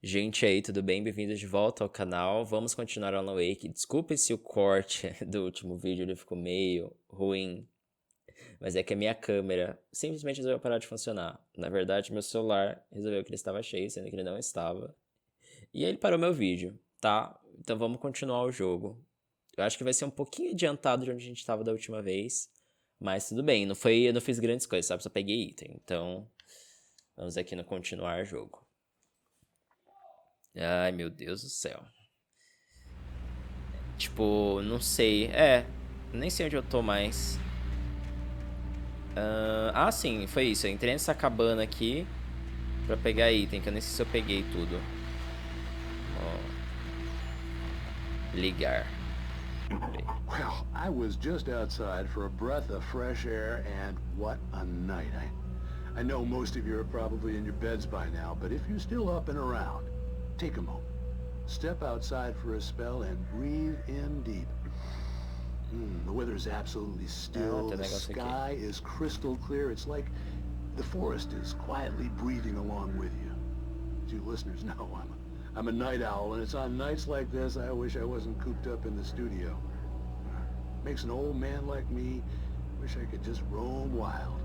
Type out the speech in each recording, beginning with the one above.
Gente aí, tudo bem? Bem-vindos de volta ao canal. Vamos continuar Alan Wake. Desculpe se o corte do último vídeo ele ficou meio ruim, mas é que a minha câmera simplesmente resolveu parar de funcionar. Na verdade, meu celular resolveu que ele estava cheio, sendo que ele não estava. E aí ele parou meu vídeo, tá? Então vamos continuar o jogo. Eu acho que vai ser um pouquinho adiantado de onde a gente estava da última vez, mas tudo bem. Eu não fiz grandes coisas, sabe? Só peguei item. Então, vamos aqui no continuar jogo. Ai, meu Deus do céu. Tipo, não sei. Nem sei onde eu tô mais. Sim, foi isso. Eu entrei nessa cabana aqui pra pegar item, que eu nem sei se eu peguei tudo. Ó. Ligar. Well, I was just outside for a breath of fresh air, and what a night. I know most of you are probably in your beds by now, but if you're still up and around, take a moment. Step outside for a spell and breathe in deep. The weather's absolutely still. The sky is crystal clear. It's like the forest is quietly breathing along with you. As you listeners know, I'm a night owl, and it's on nights like this I wish I wasn't cooped up in the studio. Makes an old man like me wish I could just roam wild.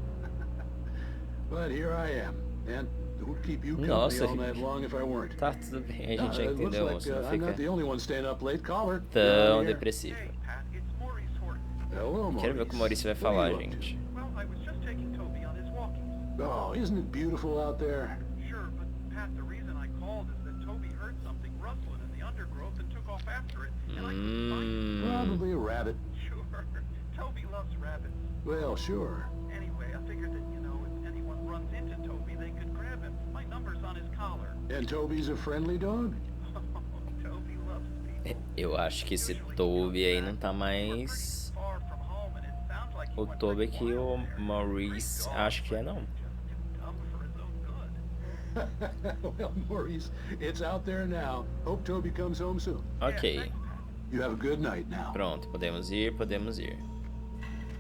But here I am, and it would keep you company all night long if I weren't. Tá tudo bem, a gente já entendeu. I'm not the only one staying up late. Caller. Tão depressivo. Hello, Quero ver o que o Maurício vai falar, gente. Well, I was just taking Toby on his walkies. Oh, isn't it beautiful out there? Sure, but Pat, the reason I called is that Toby heard something rustling in the undergrowth and took off after it, and I couldn't find it. Probably a rabbit. Sure, Toby loves rabbits. Well, sure. Anyway, I figured that, if anyone runs into Toby, they could grab him. My number's on his collar. And Toby's a friendly dog? Toby loves people. Eu acho que esse Toby aí não tá mais o Toby que o Maurice acho que é, não. Well, Maurice, it's out there now. Hope Toby comes home soon. Ok. You have a good night now. Pronto, podemos ir, podemos ir.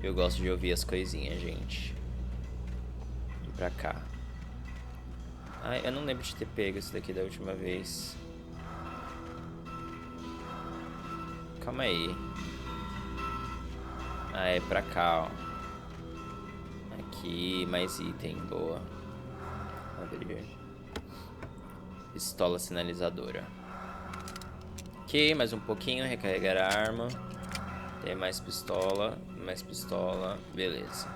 Eu gosto de ouvir as coisinhas, gente. Vem pra cá. Ai, eu não lembro de ter pego isso daqui da última vez. Calma aí. É pra cá, ó. Aqui, mais item, boa. Abrir. Pistola sinalizadora. Ok, mais um pouquinho, recarregar a arma. Tem mais pistola, beleza.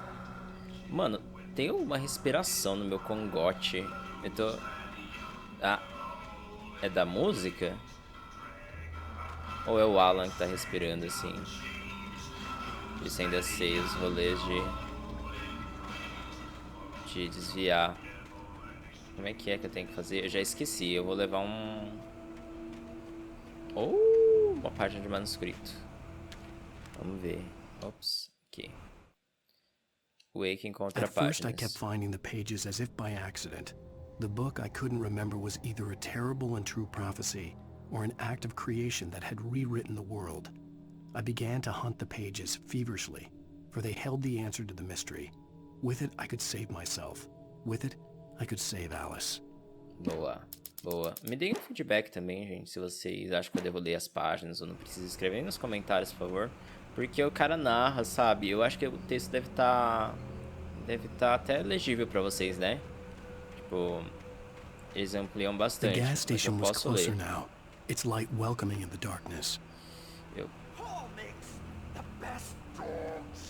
Mano, tem uma respiração no meu cangote. Eu tô... é da música? Ou é o Alan que tá respirando assim? Isso ainda sei os rolês de desviar. Como é que eu tenho que fazer? Eu já esqueci. Eu vou levar uma página de manuscrito. Vamos ver. Ops, aqui. Wake encontra páginas. At first I kept finding the pages as if by accident. The book I couldn't remember was either a terrible and true prophecy or an act of creation that had rewritten the world. I began to hunt the pages feverishly, for they held the answer to the mystery. With it, I could save myself. With it, I could save Alice. Boa, boa. Me deem um feedback também, gente, se vocês acham que eu devo ler as páginas ou não precisa. Escrever aí nos comentários, por favor. Porque o cara narra, sabe? Eu acho que o texto deve tá até legível pra vocês, né? Tipo, eles ampliam bastante. The gas station was closer now. Its light welcoming in the darkness.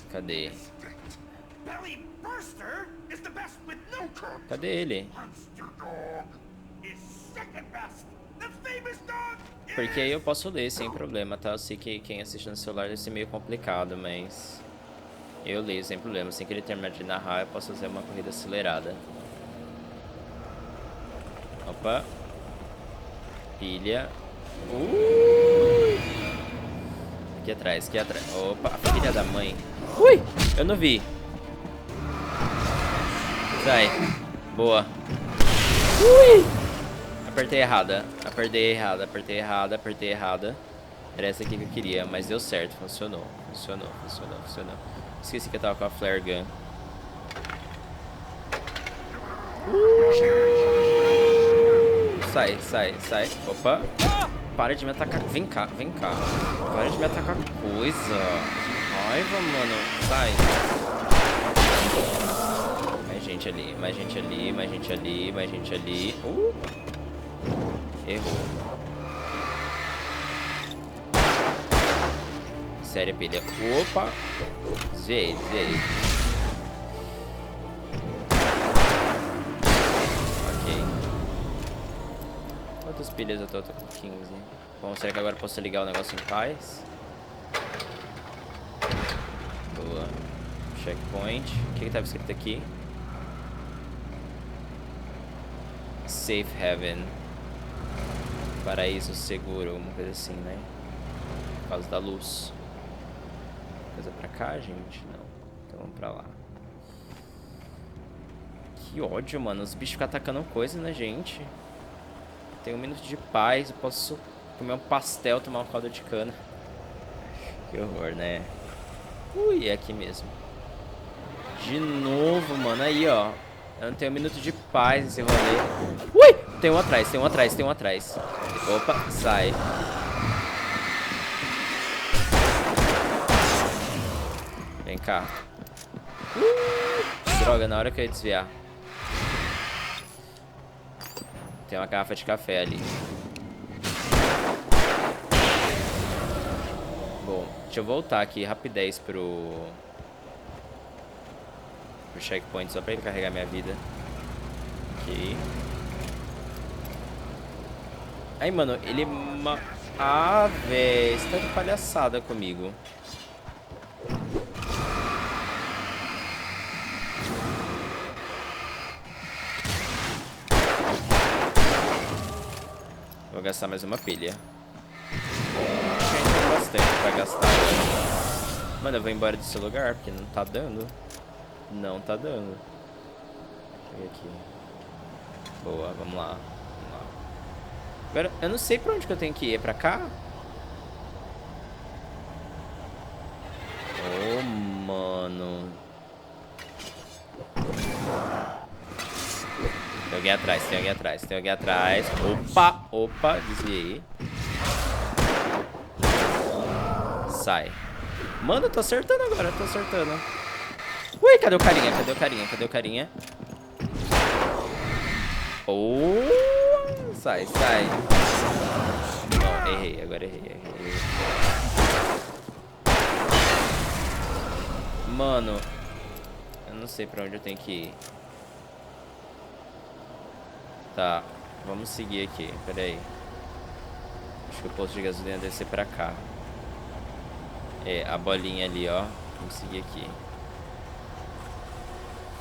Cadê? Cadê ele? Porque aí eu posso ler sem problema, tá? Eu sei que quem assiste no celular deve ser meio complicado, mas eu leio sem problema. Assim que ele terminar de narrar, eu posso fazer uma corrida acelerada. Opa. Pilha. Aqui atrás, aqui atrás. Opa, filha da mãe. Ui, eu não vi. Sai. Boa. Ui. Apertei errada. Apertei errada. Era essa aqui que eu queria, mas deu certo. Funcionou. Esqueci que eu tava com a flare gun. Sai, sai, sai. Opa. Para de me atacar. Vem cá, vem cá. Para de me atacar coisa. Raiva, mano. Sai. Mais gente ali, mais gente ali, mais gente ali, mais gente ali. Errou. Sério, pilha. Opa. Zei, zei. Ok. Quantas pilhas eu tô? Eu tô com 15. Bom, será que agora eu posso ligar o negócio em paz? Boa. Checkpoint. O que tava escrito aqui? Safe Haven. Paraíso seguro, uma coisa assim, né? Por causa da luz. Coisa pra cá, gente? Não. Então vamos pra lá. Que ódio, mano. Os bichos ficam atacando coisa, né, gente? Tenho 1 minuto de paz. Eu posso comer um pastel, tomar um caldo de cana. Que horror, né? Ui, é aqui mesmo. De novo, mano. Aí, ó. Eu não tenho 1 minuto de paz nesse rolê. Ui! Tem um atrás, tem um atrás, tem um atrás. Opa, sai. Vem cá. Droga, na hora que eu ia desviar. Tem uma garrafa de café ali. Bom, deixa eu voltar aqui rapidez pro checkpoint, só pra ele carregar minha vida. Ok. Aí, mano, ele... Ah, véi, você tá de palhaçada comigo. Vou gastar mais uma pilha. Tem bastante pra gastar. Mano, eu vou embora desse lugar, porque não tá dando. Não tá dando. Deixa eu ver aqui. Boa, vamos lá. Vamos lá. Agora, eu não sei pra onde que eu tenho que ir. É pra cá? Oh, mano. Tem alguém atrás, tem alguém atrás, tem alguém atrás. Opa, opa, desviei. Sai. Mano, eu tô acertando agora, eu tô acertando. Ui, cadê o carinha? Cadê o carinha? Cadê o carinha? Oh, sai, sai. Não, errei, agora errei. Mano, eu não sei pra onde eu tenho que ir. Tá, vamos seguir aqui, pera aí. Acho que o posto de gasolina deve ser pra cá. É, a bolinha ali, ó. Vamos seguir aqui.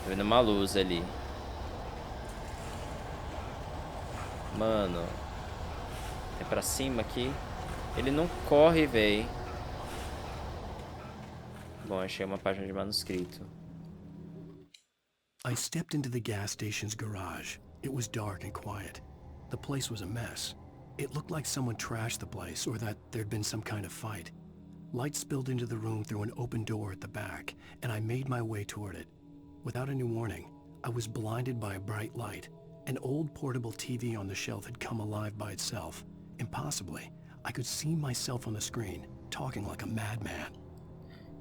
Tô vendo uma luz ali. Mano. É pra cima aqui? Ele não corre, véi. Bom, achei uma página de manuscrito. I stepped into the gas station's garage. It was dark and quiet. The place was a mess. It looked like someone trashed the place or that there'd been some kind of fight. Light spilled into the room through an open door at the back, and I made my way toward it. Without any warning, I was blinded by a bright light. An old portable TV on the shelf had come alive by itself. Impossibly, I could see myself on the screen, talking like a madman.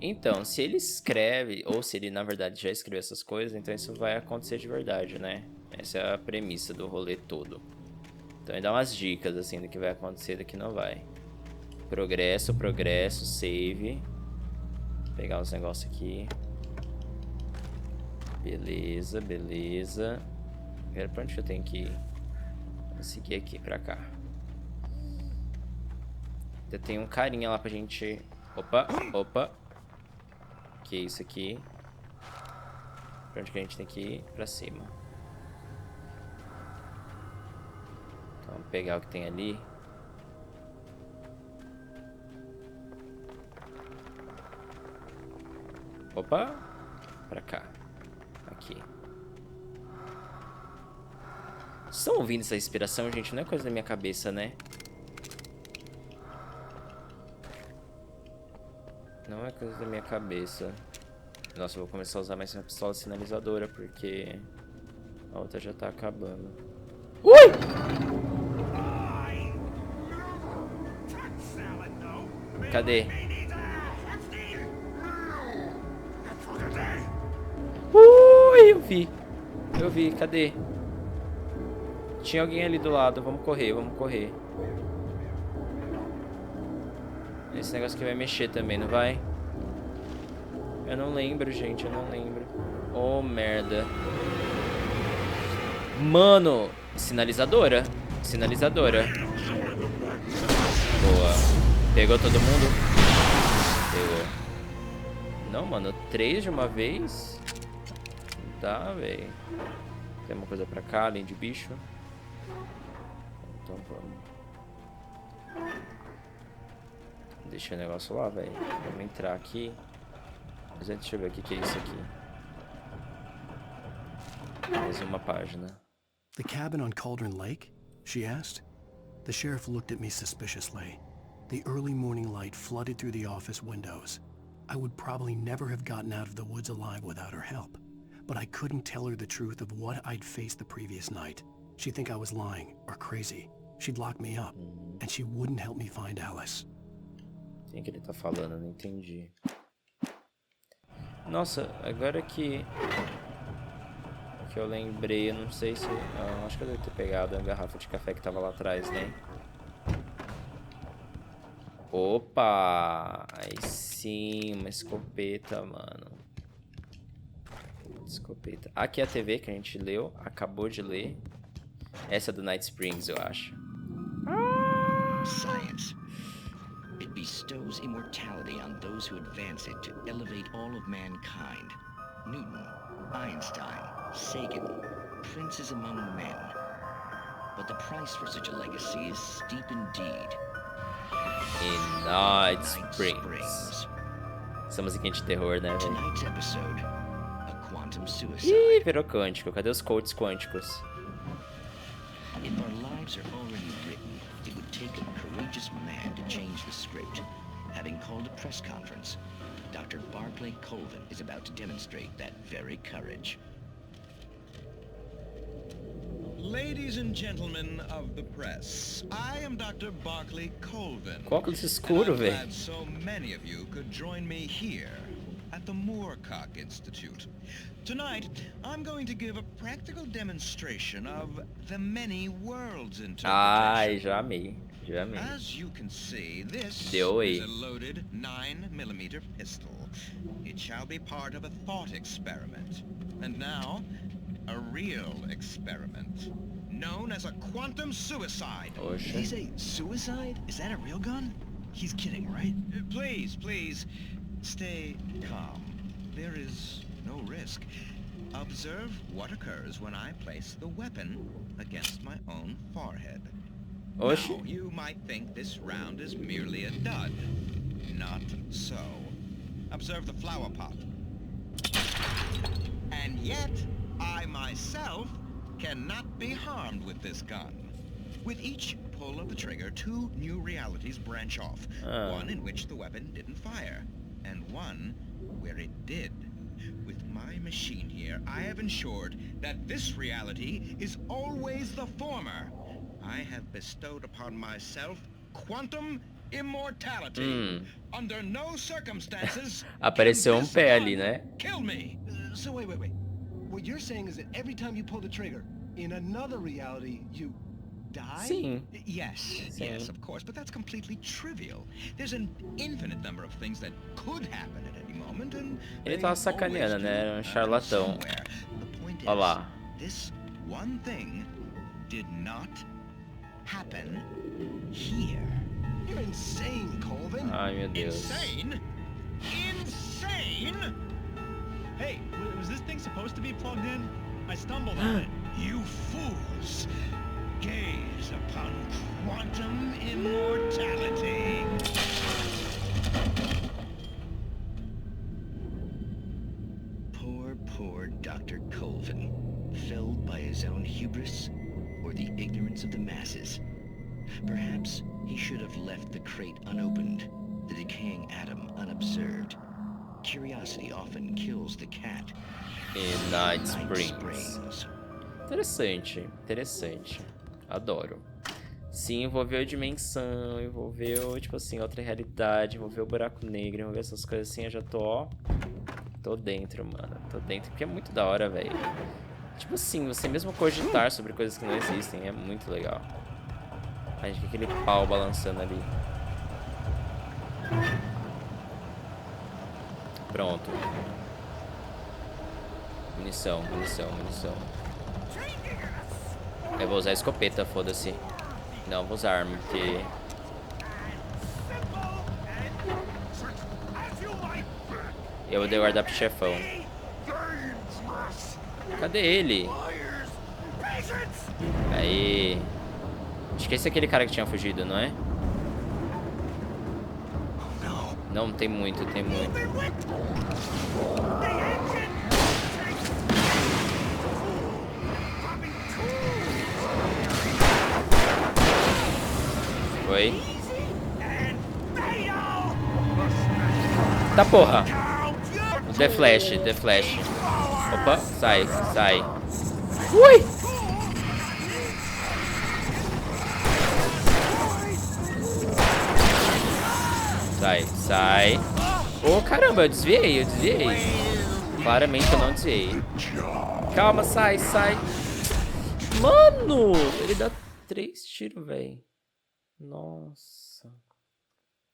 Então, se ele escreve, ou se ele na verdade já escreveu essas coisas, então isso vai acontecer de verdade, né? Essa é a premissa do rolê todo. Então ele dá umas dicas assim do que vai acontecer e do que não vai. Progresso, progresso, save. Vou pegar os negócios aqui. Beleza, beleza. Agora pra onde eu tenho que ir? Vou seguir aqui pra cá. Ainda tem um carinha lá pra gente... Opa, opa. Que é isso aqui? Pra onde que a gente tem que ir? Pra cima. Então, vamos pegar o que tem ali. Opa! Pra cá. Aqui. Vocês estão ouvindo essa respiração, gente? Não é coisa da minha cabeça, né? Não é coisa da minha cabeça. Nossa, eu vou começar a usar mais uma pistola sinalizadora, porque a outra já tá acabando. Ui! Cadê? Eu vi, cadê? Tinha alguém ali do lado, vamos correr, vamos correr. Esse negócio aqui vai mexer também, não vai? Eu não lembro, gente, eu não lembro. Oh, merda. Mano, sinalizadora. Sinalizadora. Boa. Pegou todo mundo? Pegou. Não, mano, 3 de uma vez? Não dá, velho. Tem uma coisa pra cá, além de bicho? Então vamos. Deixa o negócio lá, velho. Vamos entrar aqui. Mas deixa eu ver o que é isso aqui. Mais uma página. The cabin on Cauldron Lake? She asked. The sheriff looked at me suspiciously. The early morning light flooded through the office windows. I would probably never have gotten out of the woods alive without her help. But I couldn't tell her the truth of what I'd faced the previous night. She'd think I was lying or crazy. She'd lock me up, and she wouldn't help me find Alice. Quem que ele tá falando? Eu não entendi. Nossa, agora que eu lembrei, eu não sei se... acho que eu devo ter pegado a garrafa de café que tava lá atrás, né? Opa! Aí sim, uma escopeta, mano. Escopeta. Aqui é a TV que a gente leu, acabou de ler. Essa é do Night Springs, eu acho. Science. It bestows immortality on those who advance it to elevate all of mankind. Newton, Einstein, Sagan, princes among men. But the price for such a legacy is steep indeed. In Night Springs. Essa musiquinha de terror, né, velho? Tonight's episode, a quantum suicide. Ih, virou quântico. Cadê os codes quânticos? If our lives are already written, it would take a courageous man to change the script. Having called a press conference, Dr. Barclay Colvin is about to demonstrate that very courage. Ladies and gentlemen of the press, I am Dr. Barclay Colvin. Óculos escuro, I'm velho. glad so many of you could join me here at the Moorcock Institute. Tonight, I'm going to give a practical demonstration of the many worlds interpretation. Ai, já amei. Já amei. As you can see, this Deu aí. is a loaded 9mm pistol. It shall be part of a thought experiment. And now, a real experiment, known as a quantum suicide. Did he say suicide? Is that a real gun? He's kidding, right? Please, stay calm. There is no risk. Observe what occurs when I place the weapon against my own forehead. Oxi. Now, you might think this round is merely a dud. Not so. Observe the flower pot. And yet, I myself cannot be harmed with this gun. With each pull of the trigger, 2 new realities branch off. One in which the weapon didn't fire, and one where it did. With my machine here, I have ensured that this reality is always the former. I have bestowed upon myself quantum immortality. Under no circumstances Apareceu can um pé ali, this né? gun kill me. So wait. What you're saying is that every time you pull the trigger, in another reality, you die? Sim. Yes, of course, but that's completely trivial. There's an infinite number of things that could happen at any moment, and Ele they tava always sacaneando, do, né? Era um charlatão. somewhere. The point Olha lá. is, this one thing did not happen here. You're insane, Colvin. Ai, meu Deus. Insane? Insane? Hey, was this thing supposed to be plugged in? I stumbled on it. You fools! Gaze upon quantum immortality. Poor Dr. Colvin, felled by his own hubris or the ignorance of the masses. Perhaps he should have left the crate unopened, the decaying atom unobserved. Curiosity often kills the cat. In Night Springs. Interessante. Adoro. Sim, envolveu dimensão, envolveu, tipo assim, outra realidade, envolveu buraco negro, envolveu essas coisas assim, eu já tô, ó. Tô dentro, mano. Tô dentro, porque é muito da hora, velho. Tipo assim, você mesmo cogitar sobre coisas que não existem é muito legal. A gente aquele pau balançando ali. Pronto. Munição, munição, munição. Eu vou usar a escopeta, foda-se. Não, vou usar arma, porque... eu vou guardar pro chefão. Cadê ele? Aí. Acho que esse é aquele cara que tinha fugido, não é? Não, tem muito, tem muito. Foi. Tá porra. The Flash, The Flash. Opa, sai, sai. Ui! Sai, sai. Oh, caramba, eu desviei, eu desviei. Claramente eu não desviei. Calma, sai, sai. Mano, ele dá 3 tiros, velho. Nossa.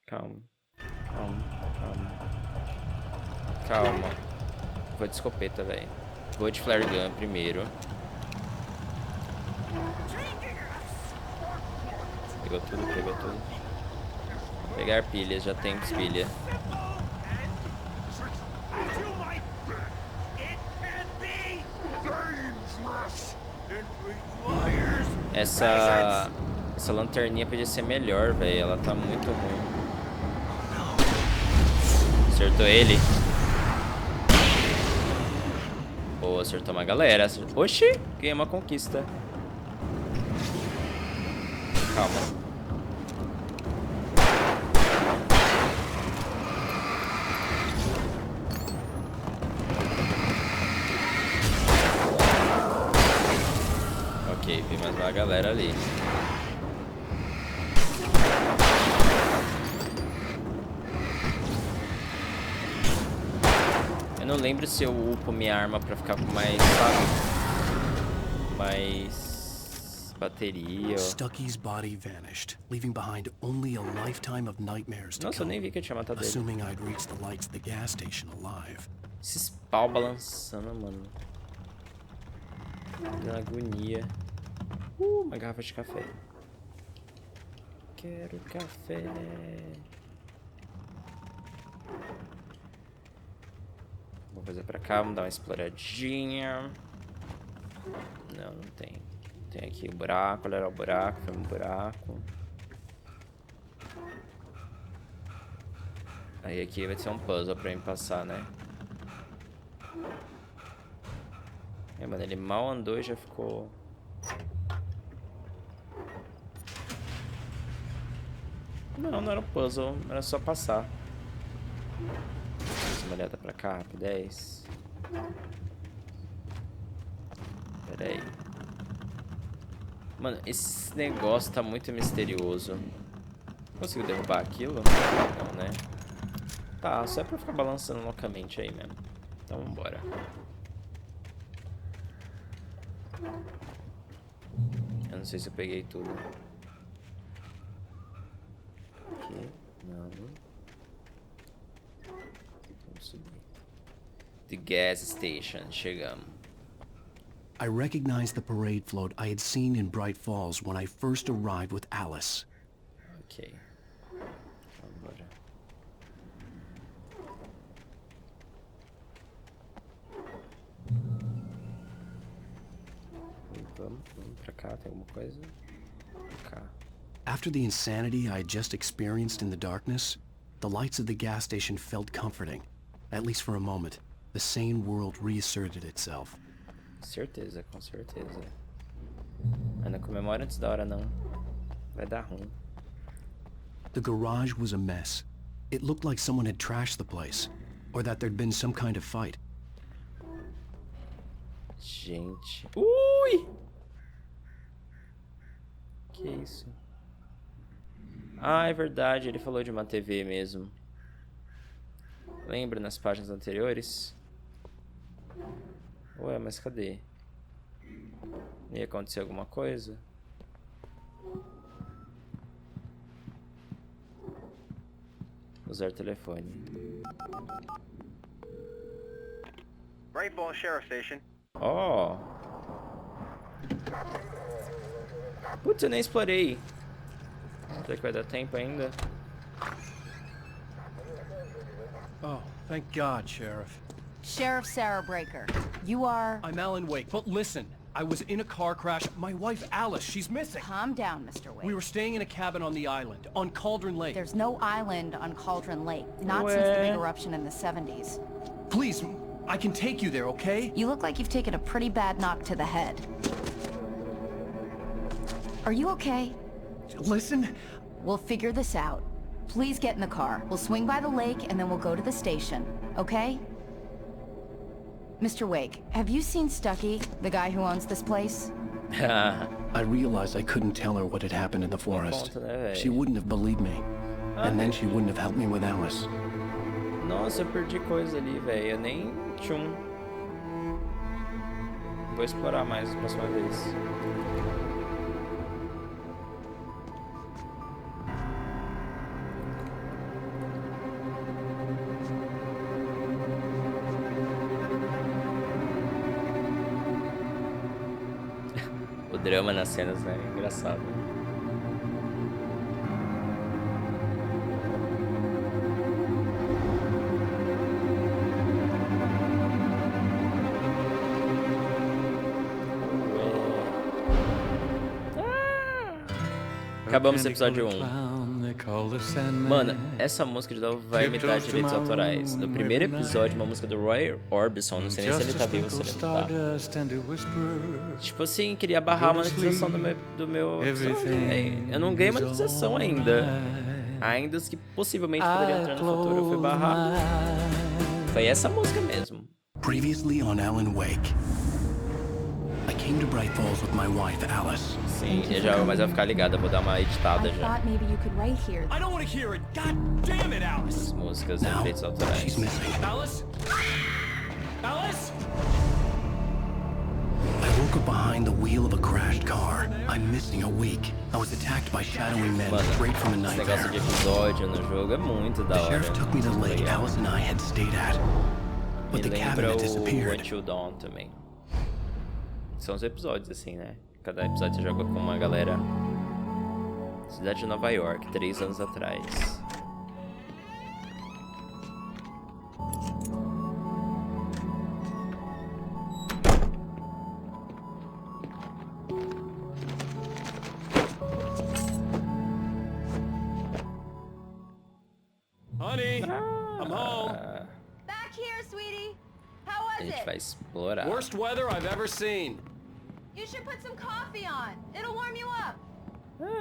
Calma, calma, calma. Calma. Vou de escopeta, velho. Vou de flare gun primeiro. Pegou tudo, pegou tudo. Vou pegar pilhas, já tem pilha. Essa lanterninha podia ser melhor, velho. Ela tá muito ruim. Acertou ele. Boa, acertou uma galera. Oxi, ganhei uma conquista. Calma. Ok, vi mais uma galera ali. Eu não lembro se eu upo minha arma pra ficar com mais, sabe? Mais bateria. Stucky's body vanished, leaving behind only a lifetime of nightmares to Nossa, eu come. nem vi que eu tinha matado ele. Assuming I'd reached the lights of the gas station alive. Esses pau balançando, mano. Dando agonia. Uma garrafa de café. Quero café. Vou fazer pra cá, vamos dar uma exploradinha. Não, não tem. Tem aqui o buraco, olha lá o buraco, foi um buraco. Aí aqui vai ser um puzzle pra mim passar, né? É, mano, ele mal andou e já ficou... Não, não era um puzzle, era só passar. Dá uma olhada pra cá, rápido, 10. Pera aí. Mano, esse negócio tá muito misterioso. Conseguiu derrubar aquilo? Não, né? Tá, só é pra ficar balançando loucamente aí mesmo. Então vambora. Eu não sei se eu peguei tudo. Aqui, não. Vamos subir. The gas station, chegamos. I recognized the parade float I had seen in Bright Falls when I first arrived with Alice. Ok. Vambora. Vamos pra cá, tem alguma coisa? Pra cá. After the insanity I had just experienced in the darkness, the lights of the gas station felt comforting. At least for a moment, the sane world reasserted itself. Certeza, com certeza. Mas não comemora antes da hora, não. Vai dar ruim. The garage was a mess. It looked like someone had trashed the place, or that there'd been some kind of fight. Gente. Ui! Que isso? Ah, é verdade, ele falou de uma TV mesmo. Lembra nas páginas anteriores? Ué, mas cadê? Ia acontecer alguma coisa? Usar telefone. Rainbow Sheriff Station. Oh! Putz, eu nem explorei. Será que vai dar tempo ainda? Oh, thank God, Sheriff. Sheriff Sarah Breaker, you are... I'm Alan Wake, but listen. I was in a car crash. My wife, Alice, she's missing. Calm down, Mr. Wake. We were staying in a cabin on the island, on Cauldron Lake. There's no island on Cauldron Lake. Not since the big eruption in the 70s. Please, I can take you there, okay? You look like you've taken a pretty bad knock to the head. Are you okay? Listen. We'll figure this out. Please get in the car. We'll swing by the lake and then we'll go to the station, okay? Mr. Wake, have you seen Stucky, the guy who owns this place? I realized I couldn't tell her what had happened in the forest. She wouldn't have believed me. And then she wouldn't have helped me with Alice. Nossa, eu perdi coisa ali, velho. Eu nem... Tchum. Vou explorar mais na próxima vez. O drama nas cenas, né? Engraçado. Acabamos o episódio 1. Mano, essa música de novo vai me dar direitos autorais. No primeiro episódio, uma música do Roy Orbison, não sei nem se ele tá vivo ou se ele não tá. Tipo assim, queria barrar a monetização do meu episódio, véi. Eu não ganhei monetização ainda. Ainda os que possivelmente poderiam entrar no futuro, eu fui barrar. Foi essa música mesmo. Previously on Alan Wake. I came to Bright Falls with my wife, Alice. Sim, mas vai ficar ligado, eu vou dar uma editada I já. thought maybe you could write here. I don't want to hear it. God damn it, Alice. As músicas e Now, direitos autorais. she's missing. Alice? Alice? I woke up behind the wheel of a crashed car. I'm missing a week. I was attacked by shadowy men Mano, straight from a esse nightmare. negócio de episódio no jogo é muito da The hora. sheriff took me to the lake Legal. Alice and I had stayed at. Me But the cabin lembra had o disappeared. Until Dawn também. São os episódios assim, né? Cada episódio você joga com uma galera. Cidade de Nova York, 3 anos atrás. Honey, I'm home. Back here, sweetie. How A was gente it? vai explorar. Worst weather I've ever seen. You should put some coffee on. It'll warm you up.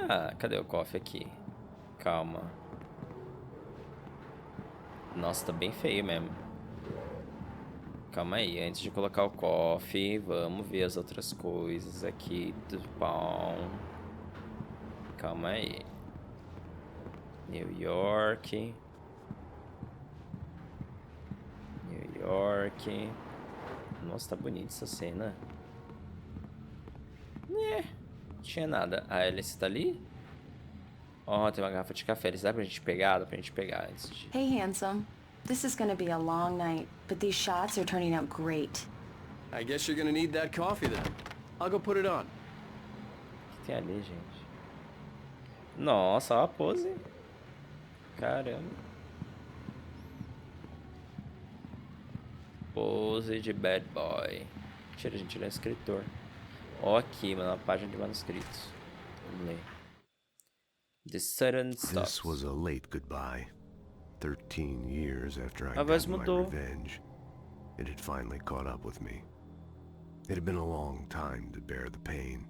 Ah, cadê o coffee aqui? Calma. Nossa, tá bem feio mesmo. Calma aí, antes de colocar o coffee, vamos ver as outras coisas aqui do pão. Calma aí. New York. New York. Nossa, tá bonita essa cena. Não tinha nada. A Alice tá ali? Ó, tem uma garrafa de café. Dá pra gente pegar? Dá pra gente pegar antes de... Hey, handsome. This is gonna be a long night, but these shots are turning out great. I guess you're gonna need that coffee then. I'll go put it on. O que tem ali, gente? Nossa, ó a pose. Caramba. Pose de bad boy. Mentira, a gente, ele é escritor. Ó aqui, mano, uma página de manuscritos. Vamos ler. The sudden stops. This was a late goodbye. 13 years after I A voz got my mudou. revenge, it had finally caught up with me. It had been a long time to bear the pain.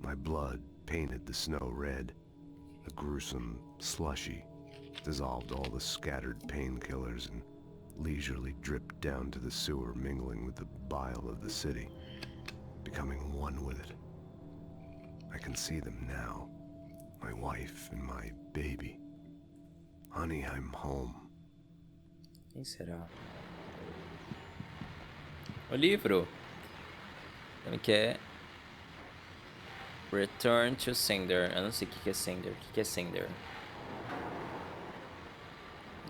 My blood painted the snow red. A gruesome slushy dissolved all the scattered painkillers and leisurely dripped down to the sewer, mingling with the bile of the city, becoming one with it. I can see them now. My wife and my baby. Honey, I'm home. Quem será? O livro. Ele quer Return to Sender. Eu não sei o que é Sender. O que é Sender?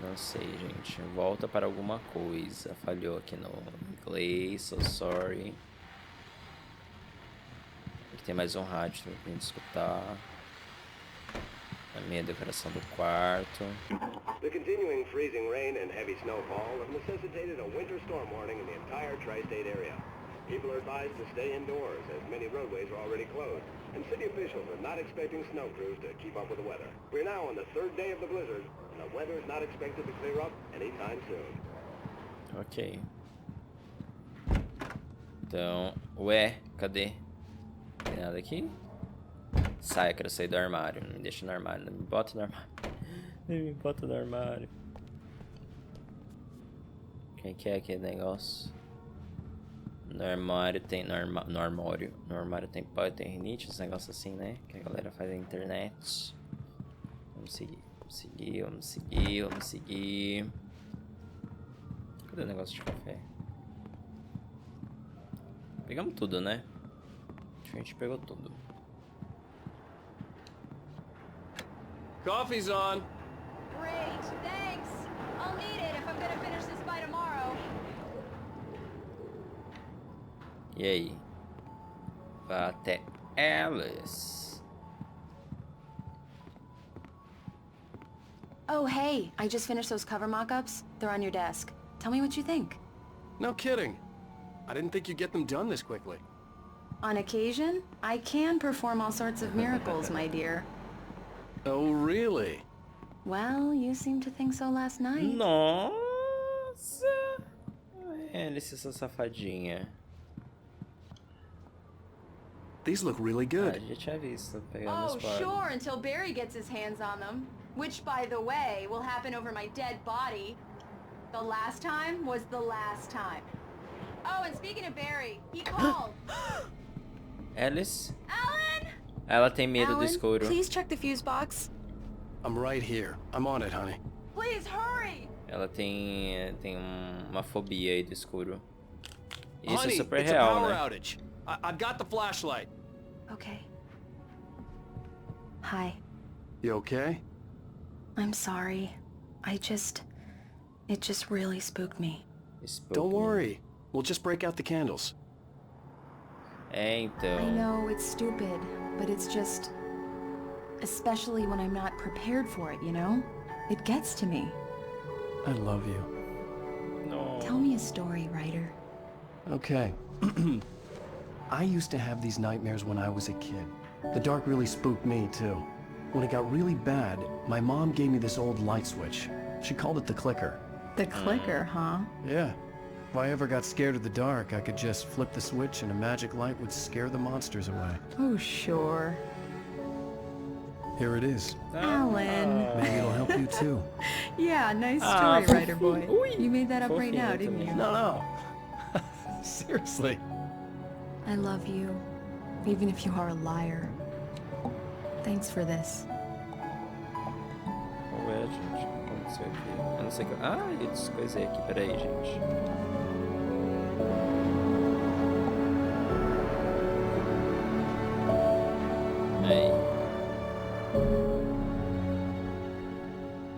Não sei, gente. Volta para alguma coisa. Falhou aqui no inglês. So sorry. Aqui tem mais um rádio também pra gente escutar. A minha decoração do quarto. The continuing freezing rain and heavy snowfall have necessitated a winter storm warning in the entire tri-state area. People are advised to stay indoors as many roadways are already closed, and city officials are not expecting snow crews to keep up with the weather. We're now on the third day of the blizzard, and the weather is not expected to clear up anytime soon. Ok. Então, ué, cadê? Tem nada aqui? Sai, eu quero sair do armário. Não me deixa no armário, não me bota no armário. Não me bota no armário. Quem que é aquele negócio? No armário tem... No armário tem pó e tem rinite, uns negócios assim, né? Que a galera faz na internet. Vamos seguir, vamos seguir, vamos seguir, vamos seguir. Cadê o negócio de café? Pegamos tudo, né? Acho que a gente pegou tudo. Coffee's on. Great, thanks. I'll need it if I'm gonna finish this by tomorrow. E aí? Vá até Alice. Oh, hey, I just finished those cover mock-ups. They're on your desk. Tell me what you think. No kidding. I didn't think you'd get them done this quickly. On occasion, I can perform all sorts of miracles, my dear. Oh, really? Well, you seemed to think so last night. Nossa! Alice, essa safadinha. These look really Ah, good. já tinha visto pegando os Oh, quadros. sure, until Barry gets his hands on them. Which, by the way, will happen over my dead body. The last time was the last time. Oh, and speaking of Barry, he called. Alice? Alan! Ela tem medo do Alan, escuro. please check the fuse box. I'm right here. I'm on it, honey. Please hurry! Ela tem uma fobia aí do escuro. Isso Honey, é super it's real, a power né? outage. I've got the flashlight. Okay. Hi. You okay? I'm sorry. It just really spooked me. Don't worry. We'll just break out the candles. É, então. I know it's stupid, but it's just... Especially when I'm not prepared for it, you know? It gets to me. I love you. No. Tell me a story, writer. Okay. I used to have these nightmares when I was a kid. The dark really spooked me, too. When it got really bad, my mom gave me this old light switch. She called it the clicker. The clicker, huh? Yeah. If I ever got scared of the dark, I could just flip the switch and a magic light would scare the monsters away. Oh, sure. Here it is. Alan. Maybe it'll help you, too. Yeah, nice Ah, story, writer boy. Ui, You made that up right fofinho now, didn't também. you? No. Seriously. I love you, even if you are a liar. Thanks for this. Ué, gente, o que aconteceu aqui? Eu não sei o que... Ah, eu descoisei aqui, peraí, gente. Aí.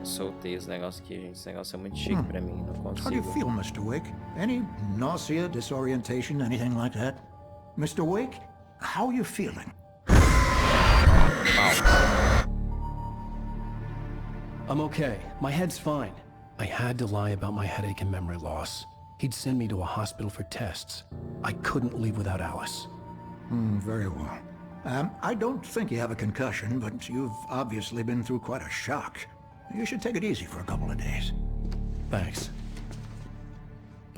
Soltei os negócios aqui, gente. Esse negócio é muito chique pra mim, não How do you consigo. feel, Mr. Wake? Any nausea, disorientation, anything like that? Mr. Wake, how are you feeling? I'm okay. My head's fine. I had to lie about my headache and memory loss. He'd send me to a hospital for tests. I couldn't leave without Alice. Very well. I don't think you have a concussion, but you've obviously been through quite a shock. You should take it easy for a couple of days. Thanks.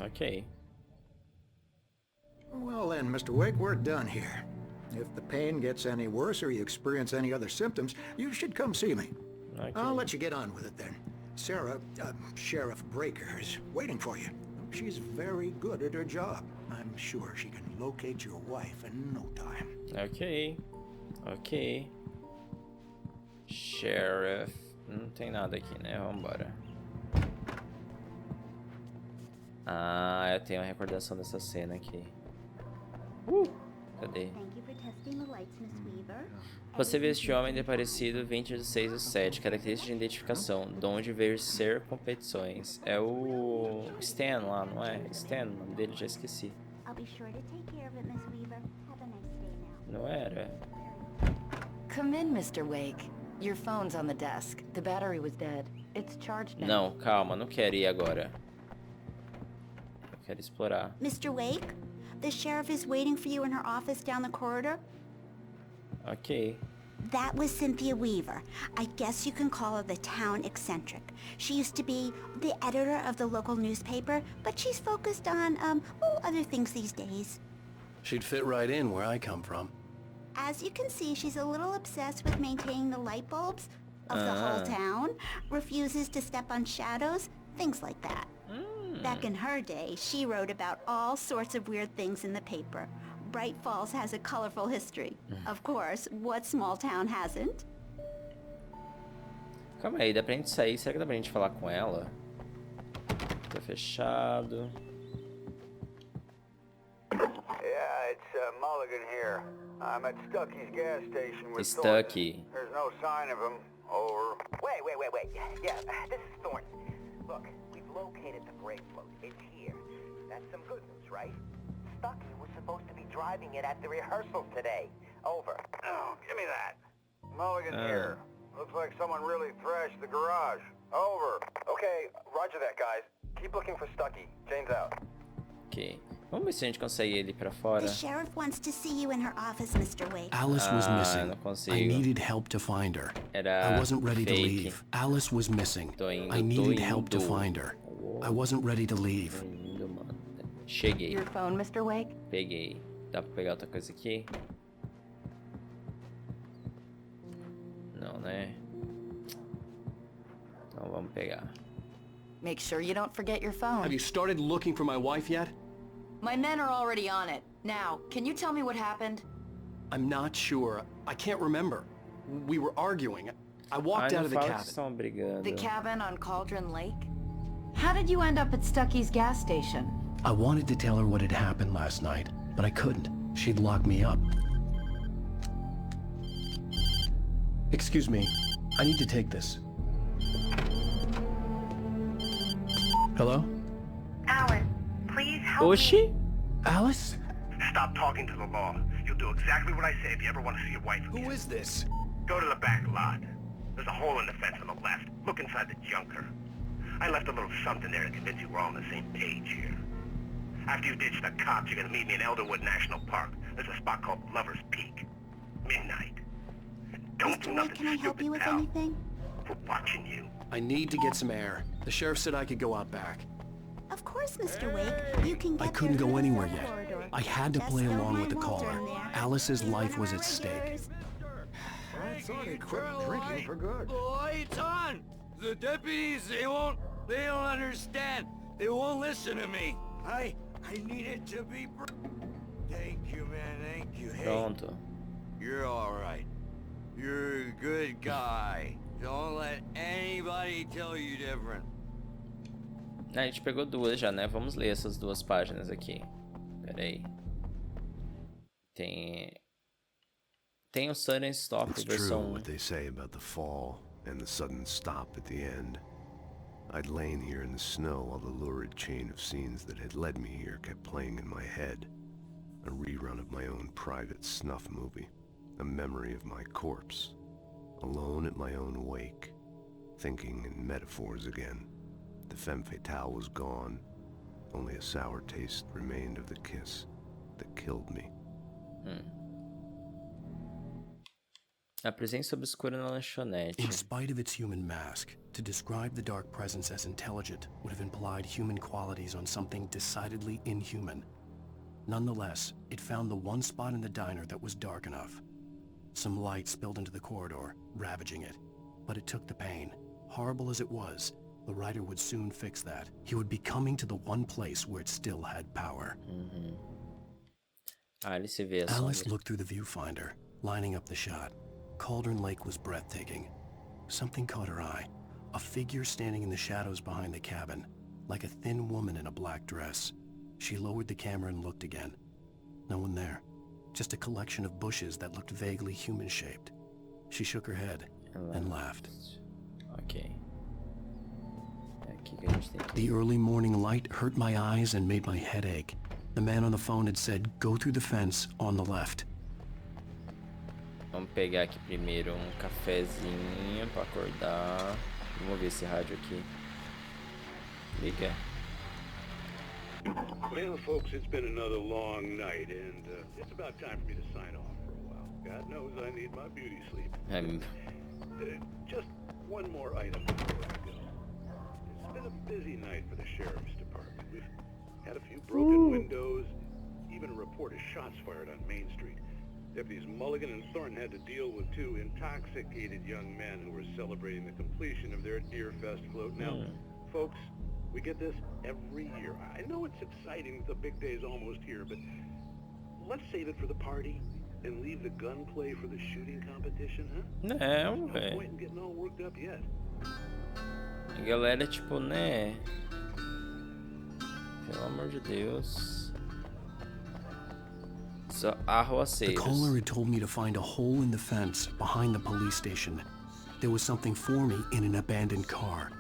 Ok. Well then, Mr. Wake, we're done here. If the pain gets any worse or you experience any other symptoms, you should come see me. Ok. I'll let you get on with it then. Sarah, Sheriff Breaker, is waiting for you. She's very good at her job. I'm sure she can locate your wife in no time. Ok. Ok. Sheriff. Não tem nada aqui, né? Vambora. Ah, eu tenho uma recordação dessa cena aqui. Cadê? Você vê este homem desaparecido 20/6/7. Característica de identificação. Dom de vencer competições. É o Stan lá, não é? Stan, o nome dele já esqueci. Não era? Come in, Mr. Wake. Your phone's on the desk. The battery was dead. It's charged now. Não, calma, não quero ir agora. Eu quero explorar. Mr. Wake, the sheriff is waiting for you in her office down the corridor. Ok. That was Cynthia Weaver. I guess you can call her the town eccentric. She used to be the editor of the local newspaper, but she's focused on, other things these days. She'd fit right in where I come from. As you can see, she's a little obsessed with maintaining the light bulbs of the whole town, refuses to step on shadows, things like that. Back in her day, she wrote about all sorts of weird things in the paper. Bright Falls has a colorful history. Of course, what small town hasn't? Calma aí, dá pra gente sair? Será que dá pra gente falar com ela? Tá fechado. Yeah, it's Mulligan here. I'm at Stucky's gas station with Stucky. Thornton. There's no sign of him. Over. Wait. Yeah, this is Thornton. Look, we've located the brake float. It's here. That's some good news, right? Stucky was supposed to be driving it at the rehearsal today. Over. Oh, give me that. Mulligan here. Looks like someone really thrashed the garage. Over. Okay, roger that, guys. Keep looking for Stucky. Jane's out. Ok. Vamos ver se a gente consegue ir pra fora. The sheriff wants to see you in her office, Mr. Wake. Alice was missing. Não consigo. I needed help to find her. Era I wasn't ready to fake. leave. Alice was missing. Tô indo, I needed help to indo. find her. I wasn't ready to leave. Tô indo, mano. Cheguei. Your phone, Mr. Wake? Peguei. Dá pra pegar outra coisa aqui? Não, né? Então vamos pegar. Make sure you don't forget your phone. Have you started looking for my wife yet? My men are already on it. Now, can you tell me what happened? I'm not sure. I can't remember. We were arguing. I walked out of the Fala que cabin. estão brigando. The cabin on Cauldron Lake? How did you end up at Stucky's gas station? I wanted to tell her what had happened last night, but I couldn't. She'd lock me up. Excuse me. I need to take this. Hello? Alan, please help Oxi! Alice? Stop talking to the law. You'll do exactly what I say if you ever want to see your wife again. Who is this? Go to the back lot. There's a hole in the fence on the left. Look inside the junker. I left a little something there to convince you we're all on the same page here. After you ditch the cops, you're gonna meet me in Elderwood National Park. There's a spot called Lover's Peak. Midnight. Don't do Mr. Wake, nothing can I help stupid, you with pal. anything? We're watching you. I need to get some air. The sheriff said I could go out back. Of course, Mr. Wake. You can get I couldn't there go through the anywhere front yet. corridor. I had to Just play throw along my with the Walter caller. in there. Alice's He's life one was of at our stake. regulars. I thought he quit drinking for good. The light's on! The deputies, they don't understand. They won't listen to me. I need it to be... Thank you, man, thank you. Hey, Pronto. you're alright. You're a good guy. Don't let anybody tell you different. A gente pegou duas já, né? Vamos ler essas duas páginas aqui. Pera aí. Tem o Sudden Stop, It's true versão 1. what they say about the fall and the sudden stop at the end. I'd lain here in the snow while the lurid chain of scenes that had led me here kept playing in my head. A rerun of my own private snuff movie. A memory of my corpse. Alone at my own wake. Thinking in metaphors again. The femme fatale was gone. Only a sour taste remained of the kiss that killed me. A presença obscura na lanchonete. In spite of its human mask, to describe the dark presence as intelligent would have implied human qualities on something decidedly inhuman. Nonetheless, it found the one spot in the diner that was dark enough. Some light spilled into the corridor, ravaging it. But it took the pain. Horrible as it was, the writer would soon fix that. He would be coming to the one place where it still had power. Alice vê a Alice sombra. looked through the viewfinder, lining up the shot. Cauldron Lake was breathtaking. something caught her eye. A figure standing in the shadows behind the cabin, like a thin woman in a black dress. She lowered the camera and looked again. No one there. Just a collection of bushes that looked vaguely human-shaped. She shook her head and laughed. Okay. The early morning light hurt my eyes and made my head ache. The man on the phone had said, go through the fence on the left. Vamos pegar aqui primeiro cafezinho pra acordar. Vamos ver esse rádio aqui. Liga. Well, folks, it's been another long night, and it's about time for me to sign off for a while. God knows I need my beauty sleep. Just one more item before I go. It's been a busy night for the Sheriff's Department. We've had a few broken windows, even a report of shots fired on Main Street. Deputies Mulligan and Thornton had to deal with two intoxicated young men who were celebrating the completion of their Deer Fest float. Now, folks, we get this every year. I know it's exciting that the big day's almost here, but let's save it for the party and leave the gunplay for the shooting competition, huh? Não, No velho. point in getting all worked up yet. A galera, tipo, né? Pelo amor de Deus. Só The arroaceiros. caller had told me to find a hole in the fence behind the police station. There was something for me in an abandoned car.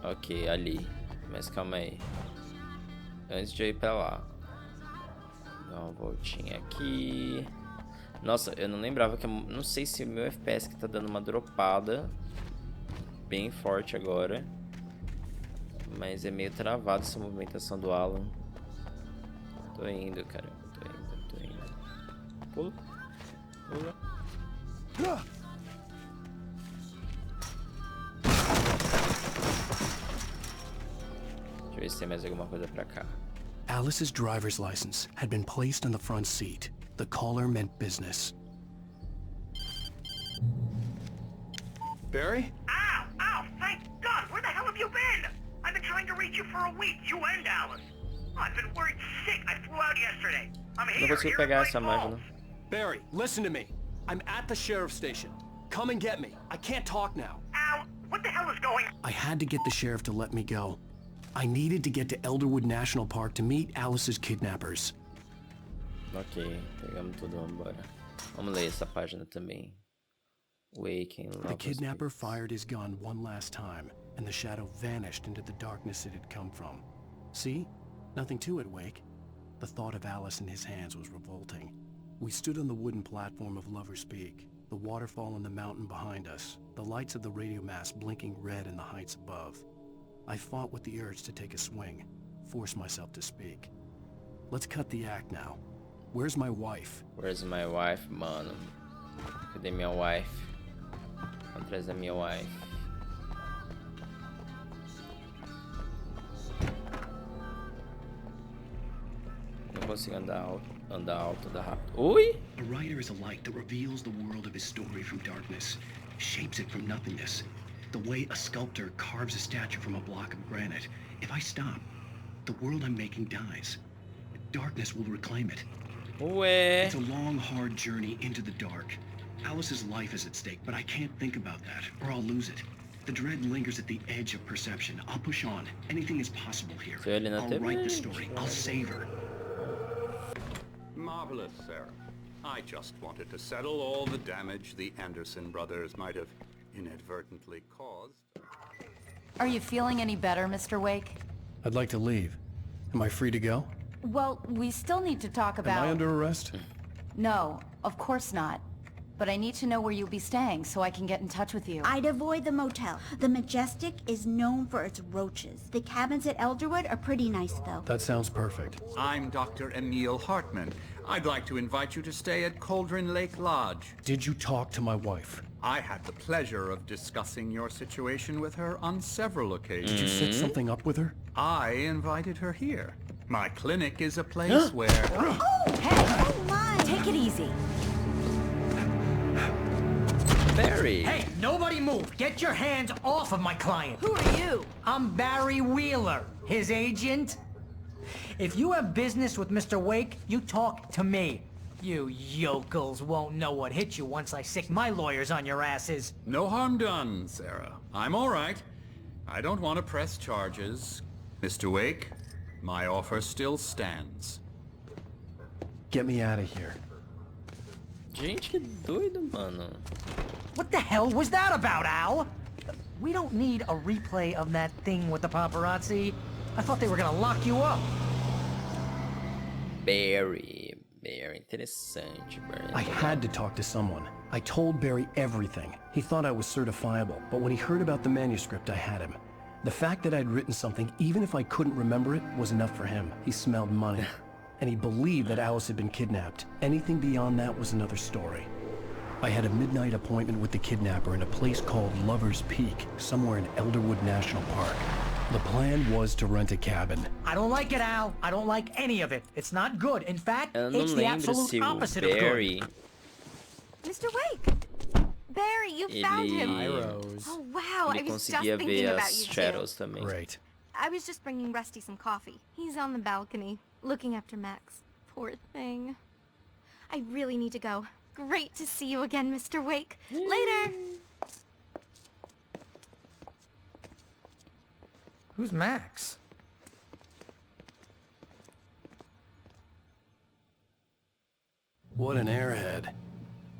Ok, ali. Mas calma aí. Antes de eu ir pra lá. Dá uma voltinha aqui. Nossa, eu não lembrava que... Não sei se o meu FPS que tá dando uma dropada bem forte agora. Mas é meio travado essa movimentação do Alan. Tô indo, cara. Tô indo. Pula. Pula. Deixa eu ver se tem mais alguma coisa pra cá. Alice's driver's license had been placed on the front seat. The caller meant business. Barry? Ow! Ow! Thank God! Where the hell have you been? I've been trying to reach you for a week, you and Alice. I've been worried sick. I flew out yesterday. I'm Não here. consigo Here pegar in essa my máquina. Barry, listen to me. I'm at the sheriff's station. Come and get me. I can't talk now. Al, what the hell is going on? I had to get the sheriff to let me go. I needed to get to Elderwood National Park to meet Alice's kidnappers. Ok, pegamos tudo, vamos embora. Vamos ler essa página também. Waking The kidnapper fired his gun one last time, and the shadow vanished into the darkness it had come from. See? Nothing to it, Wake. The thought of Alice in his hands was revolting. We stood on the wooden platform of Lover's Peak, the waterfall on the mountain behind us, the lights of the radio mast blinking red in the heights above. I fought with the urge to take a swing, force myself to speak. Let's cut the act now. Where's my wife? Where's my wife, mano? Cadê minha wife? Atrás da minha wife. Não consigo andar alto, andar rápido. Ui! A writer is a light that reveals the world of his story from darkness, shapes it from nothingness. The way a sculptor carves a statue from a block of granite. If I stop, the world I'm making dies. Darkness will reclaim it. Ué! It's a long, hard journey into the dark. Alice's life is at stake, but I can't think about that, or I'll lose it. The dread lingers at the edge of perception. I'll push on. Anything is possible here. I'll write the story. I'll save her. Marvelous, Sarah. I just wanted to settle all the damage the Anderson brothers might have inadvertently caused. Are you feeling any better, Mr. Wake? I'd like to leave. Am I free to go? Well, we still need to talk about... Am I under arrest? No, of course not. But I need to know where you'll be staying so I can get in touch with you. I'd avoid the motel. The Majestic is known for its roaches. The cabins at Elderwood are pretty nice, though. That sounds perfect. I'm Dr. Emil Hartman. I'd like to invite you to stay at Cauldron Lake Lodge. Did you talk to my wife? I had the pleasure of discussing your situation with her on several occasions. Did you set something up with her? I invited her here. My clinic is a place where... Oh, hey! Oh, my! Take it easy. Barry! Hey, nobody move! Get your hands off of my client! Who are you? I'm Barry Wheeler, his agent. If you have business with Mr. Wake, you talk to me. You yokels won't know what hit you once I sick my lawyers on your asses. No harm done, Sarah. I'm all right. I don't want to press charges. Mr. Wake, my offer still stands. Get me out of here. Gente, que doido, mano. What the hell was that about, Al? We don't need a replay of that thing with the paparazzi. I thought they were gonna lock you up. Barry, interessante, Barry. I had to talk to someone. I told Barry everything. He thought I was certifiable, but when he heard about the manuscript, I had him. The fact that I'd written something, even if I couldn't remember it, was enough for him. He smelled money. And he believed that Alice had been kidnapped. Anything beyond that was another story. I had a midnight appointment with the kidnapper in a place called Lover's Peak, somewhere in Elderwood National Park. The plan was to rent a cabin. I don't like it, Al. I don't like any of it. It's not good. In fact, Eu não it's the lembro absolute se o opposite of Barry... good. Mr. Wake! Barry, you found him! Ele... Oh, wow, I Ele was just conseguia thinking ver about as you shadows too. também. Great. I was just bringing Rusty some coffee. He's on the balcony, looking after Max. Poor thing. I really need to go. Great to see you again, Mr. Wake. Later! Who's Max? What an airhead.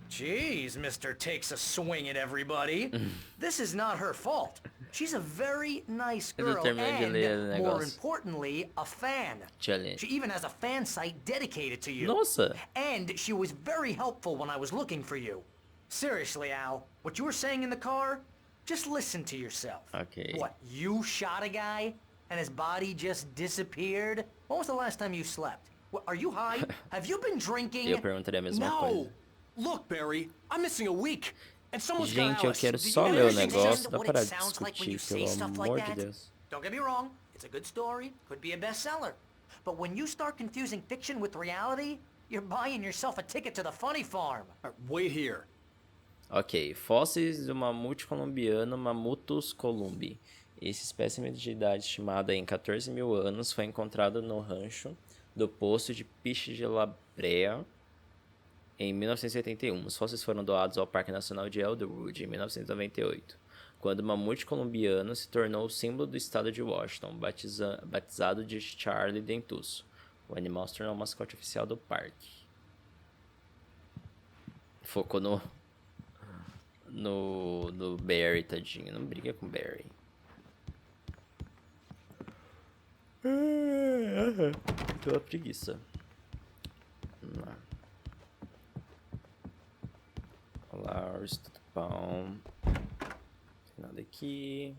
Jeez, Mr. Takes a swing at everybody. This is not her fault. She's a very nice girl and, more importantly, a fan. She even has a fan site dedicated to you. Nossa. And she was very helpful when I was looking for you. Seriously, Al, what you were saying in the car, just listen to yourself. Okay. What, you shot a guy and his body just disappeared? When was the last time you slept? What, are you high? Have you been drinking? Eu perguntaria a mesma coisa. Look, Barry, I'm missing a week. And someone's got Gente, eu Alice. quero só ler o negócio. Dá para discutir, pelo amor de Deus. Don't get me wrong, it's a good story, could be a bestseller. But when you start confusing fiction with reality, you're buying yourself a ticket to the funny farm. Wait here. Ok, fósseis do mamute colombiano Mammutus columbi. Esse espécime de idade estimada em 14.000 anos foi encontrado no rancho do poço de Piche de la Brea em 1981. Os fósseis foram doados ao Parque Nacional de Elderwood em 1998, quando o mamute colombiano se tornou o símbolo do estado de Washington, batizado de Charlie Dentuço. O animal se tornou o mascote oficial do parque. Focou no Barry, tadinho. Não briga com o Barry. Tô uma preguiça. Vamos lá. Olá, tudo bom? Não tem nada aqui.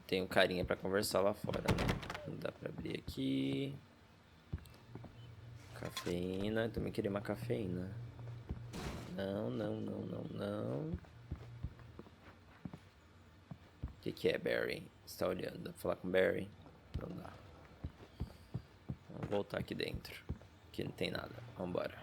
Tem um carinha pra conversar lá fora, né? Não dá pra abrir aqui. Cafeína. Também queria uma cafeína. Não. O que é, Barry? Você tá olhando? Dá pra falar com o Barry? Não dá. Vamos voltar aqui dentro. Aqui não tem nada. Vambora.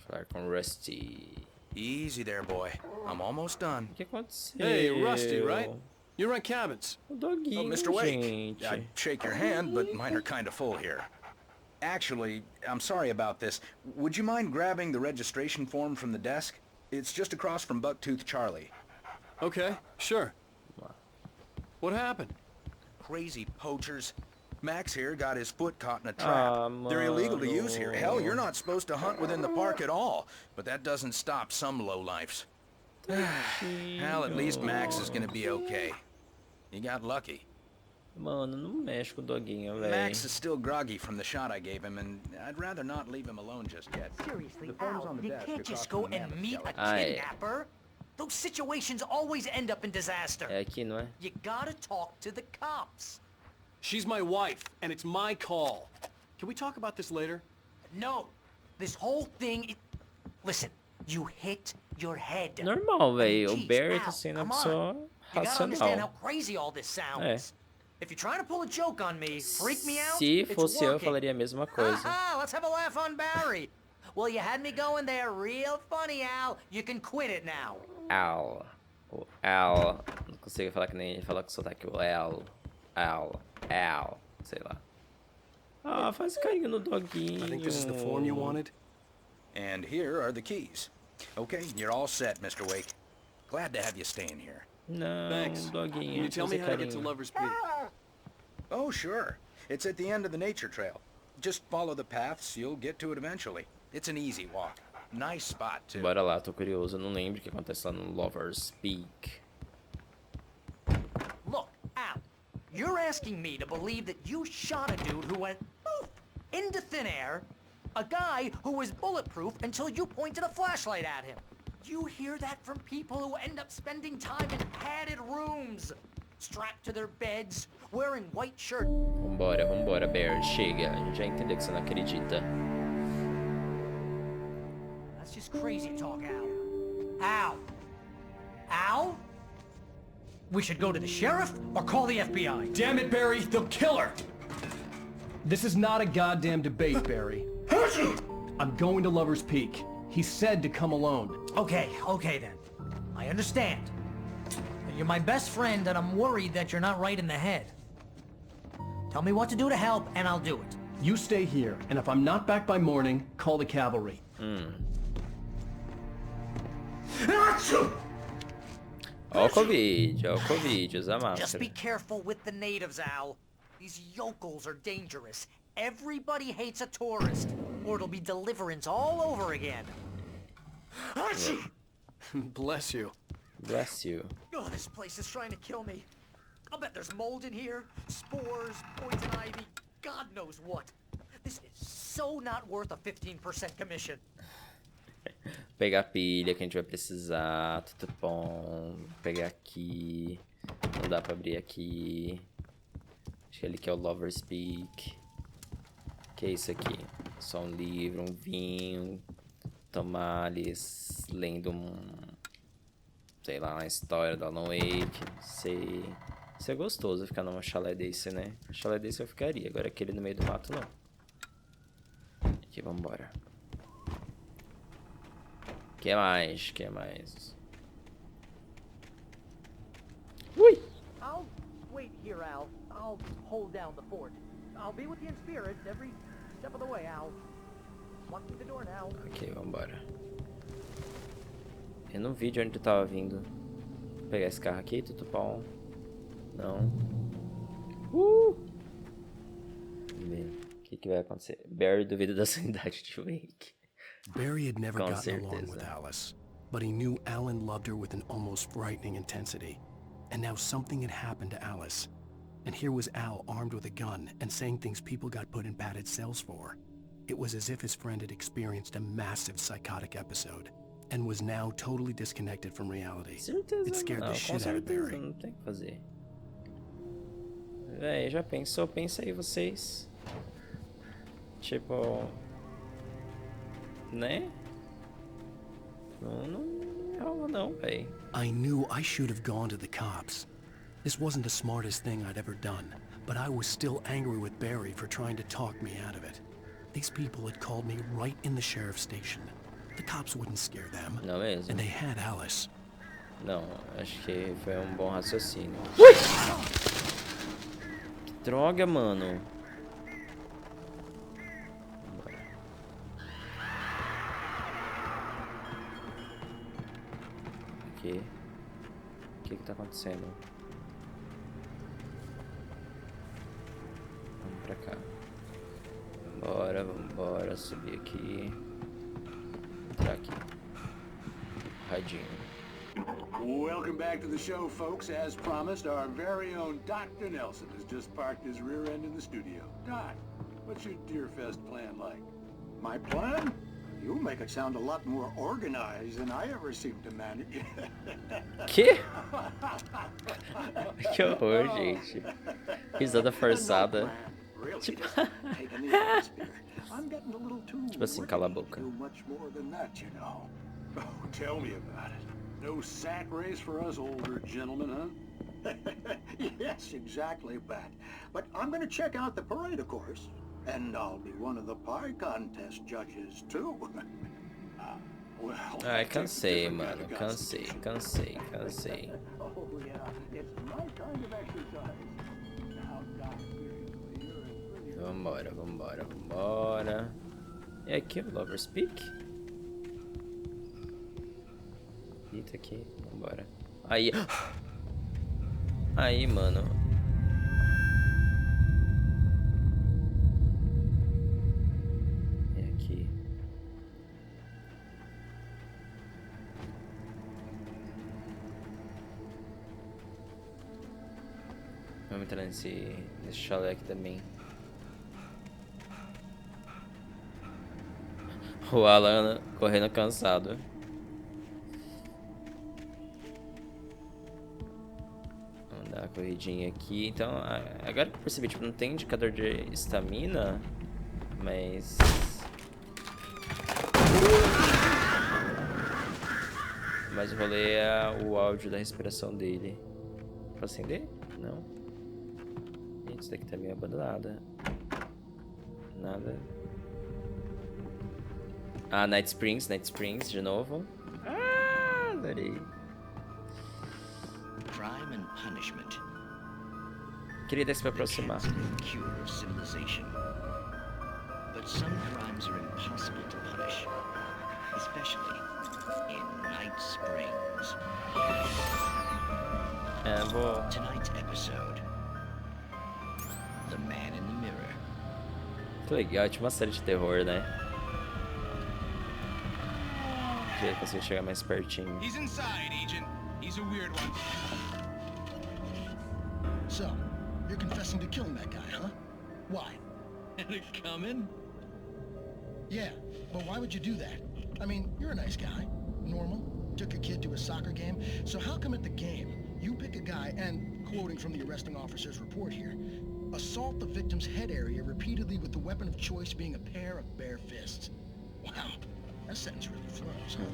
Falar com Rusty. Easy there, boy. I'm almost done. O que aconteceu? Hey, Rusty, right? You rent cabins. O doguinho, Mr. Wake, gente. I'd shake your hand, but mine are kind of full here. Actually, I'm sorry about this. Would you mind grabbing the registration form from the desk? It's just across from Bucktooth Charlie. Okay, sure. What happened? Crazy poachers. Max here got his foot caught in a trap. They're illegal to use here. Hell, you're not supposed to hunt within the park at all. But that doesn't stop some lowlifes. Hell, at least Max is gonna be okay. You got lucky. Mano, não mexe com o doguinho, velho. Max is still groggy from the shot I gave him, and I'd rather not leave him alone just yet. Seriously, Al, you can't just go and meet a kidnapper. Those situations always end up in disaster. É aqui, não é? You gotta talk to the cops. She's my wife, and it's my call. Can we talk about this later? No. This whole thing... Listen, you hit your head. Normal, velho. O Barry tá sendo uma pessoa You gotta understand how racional. crazy all this sounds. If you're trying to pull a joke on me, freak me out, Se it's fosse eu, working. falaria a mesma coisa. Let's have a laugh on Barry. Well, you had me going there real funny, Al. You can quit it now. Al. O Al. Não consigo falar que nem ele fala com sotaque. O Al. Al, sei lá. Ah, faz carinho no doguinho. I think this is the form you wanted. And here are the keys. Okay, you're all set, Mr. Wake. Glad to have you staying here. Não, Thanks. doguinho. Can you tell me how to get to Lover's Peak? Oh, sure. It's at the end of the nature trail. Just follow the paths, you'll get to it eventually. It's an easy walk. Nice spot, too. Bora lá, tô curioso. Eu não lembro o que acontece lá no Lover's Peak. Look, Al, you're asking me to believe that you shot a dude who went poof into thin air, a guy who was bulletproof until you pointed a flashlight at him. You hear that from people who end up spending time in padded rooms, strapped to their beds, wearing white shirts. Vambora, Bear. Chega. A gente já entendeu que você não acredita. That's just crazy talk, Al. Al? Al? We should go to the sheriff or call the FBI. Damn it, Barry, they'll kill her! This is not a goddamn debate, Barry. I'm going to Lover's Peak. He said to come alone. Okay then. I understand. You're my best friend and I'm worried that you're not right in the head. Tell me what to do to help and I'll do it. You stay here, and if I'm not back by morning, call the cavalry. Ó o Covid, usa máscara. Just be careful with the natives, Al. These yokels are dangerous. Everybody hates a tourist, or it'll be deliverance all over again. Bless you. Bless you. Oh, this place is trying to kill me. I'll bet there's mold in here, spores, poison ivy, God knows what. This is so not worth a 15% commission. Pegar a pilha que a gente vai precisar, tudo bom. Pegar aqui. Não dá pra abrir aqui. Acho que ali que é o Lover's Peak. Que é isso aqui? Só um livro, um vinho. Tomales lendo sei lá, uma história do Alan Wake. Sei. Isso é gostoso ficar numa chalé desse, né? Chalé desse eu ficaria. Agora aquele no meio do mato não. Aqui, vambora. Que mais? Ui! I'll wait here, Al. I'll hold down the fort. I'll be with you in spirit every step of the way, Al. Walk through the door now. Ok, vambora. Eu não vi de onde tu tava vindo. Vou pegar esse carro aqui, tudo bom? Não. Vamos ver. O que vai acontecer? Barry duvida da sanidade de Wake. Barry had never gotten along with Alice, but he knew Alan loved her with an almost frightening intensity. And now something had happened to Alice. And here was Al armed with a gun and saying things people got put in padded cells for. It was as if his friend had experienced a massive psychotic episode and was now totally disconnected from reality. It scared the shit out of Barry. Não tem o que fazer. Véi, já pensou? Pensa aí vocês. Tipo... Né? Não rola não, véi. I knew I should have gone to the cops. This wasn't the smartest thing I'd ever done, but I was still angry with Barry for trying to talk me out of it. These people had called me right in the sheriff's station. The cops wouldn't scare them. Não mesmo. And they had Alice. Não, acho que foi bom raciocínio. Ui! Que droga, mano. Aqui. O que tá acontecendo? Vamos pra cá. Vambora, subir aqui. Entrar aqui. Radinho. Welcome back to the show, folks. As promised, our very own Dr. Nelson has just parked his rear end in the studio. Doc, what's your Deerfest plan like? My plan? You make it sound a lot more organized than I ever seem to manage. Que? Que horror, gente. Risada forçada. Tipo... tipo assim, cala a boca. Oh, tell me about it. No sack race for us older gentlemen, huh? Yes, exactly, Pat. But I'm going to check out the parade, of course. And I'll be one of the pie contest judges, too. Well, ai, cansei, mano. Cansei. Oh, yeah. It's my kind of exercise. Now, Vambora, vambora, vambora. E aqui o Lover's Peak? Eita, aqui, vambora. Aí. Aí, mano. É aqui. Vamos entrar nesse chalé aqui também. O Alan correndo cansado. Vamos dar uma corridinha aqui. Então, agora que eu percebi, tipo, não tem indicador de estamina, mas... Mas o rolê é o áudio da respiração dele. Pra acender? Não. Gente, isso daqui tá meio abandonado. Nada. Ah, Night Springs de novo. Ah, adorei. Crime and punishment. Queria descer pra aproximar. Cure of civilization. But some crimes are impossible to punish, especially in Night Springs. Vou... Tonight's episode. The Man in the Mirror. Que legal, tinha uma série de terror, né? Já consegui chegar mais pertinho. He's inside, Agent. He's a weird one. So, you're confessing to killing that guy, huh? Why? Had it coming? Yeah, but why would you do that? I mean, you're a nice guy. Normal. Took a kid to a soccer game. So how come at the game, you pick a guy and, quoting from the arresting officer's report here, assault the victim's head area repeatedly with the weapon of choice being a pair of bare fists? Wow. That sentence really flows, huh?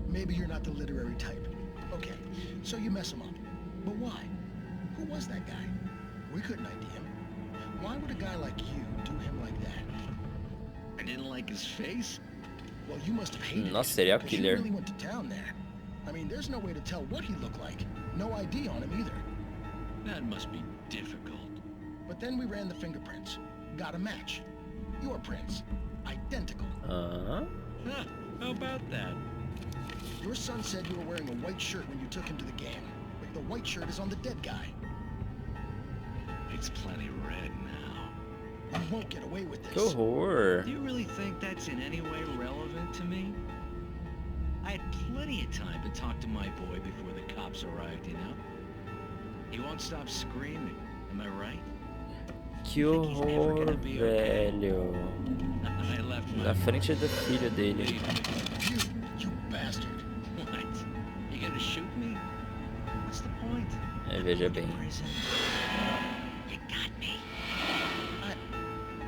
Maybe you're not the literary type. Okay, so you mess him up. But why? Who was that guy? We couldn't ID him. Why would a guy like you do him like that? I didn't like his face? Well, you must have hated Nossa, it, serial because killer. You really went to town there. I mean, there's no way to tell what he looked like. No ID on him either. That must be difficult. But then we ran the fingerprints. Got a match. Your prints. Identical. Huh, how about that? Your son said you were wearing a white shirt when you took him to the game. But the white shirt is on the dead guy. It's plenty red now. You won't get away with this. Que horror. Do you really think that's in any way relevant to me? I had plenty of time to talk to my boy before the cops arrived, you know? He won't stop screaming, am I right? Que horror, velho. Na frente do filho dele. You bastard. What? You gonna shoot me? What's the point? Veja bem. You got me.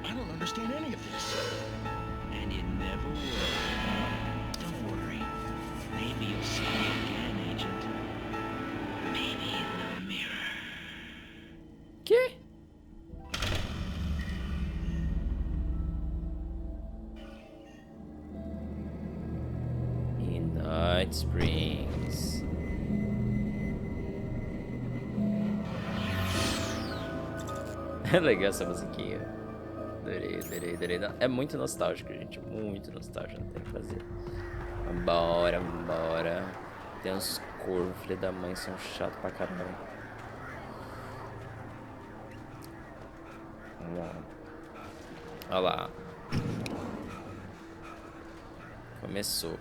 I don't understand any of this. And you never will. Don't worry. Maybe you'll see me again, Agent. Maybe in the mirror. Que? In Night Springs. É legal essa musiquinha. Adorei, adorei, adorei. É muito nostálgico, gente. Muito nostálgico, não tem o que fazer. Vambora, vambora. Tem uns corvos, filho da mãe, são chatos pra caramba. Vamos lá. Olha lá. Começou.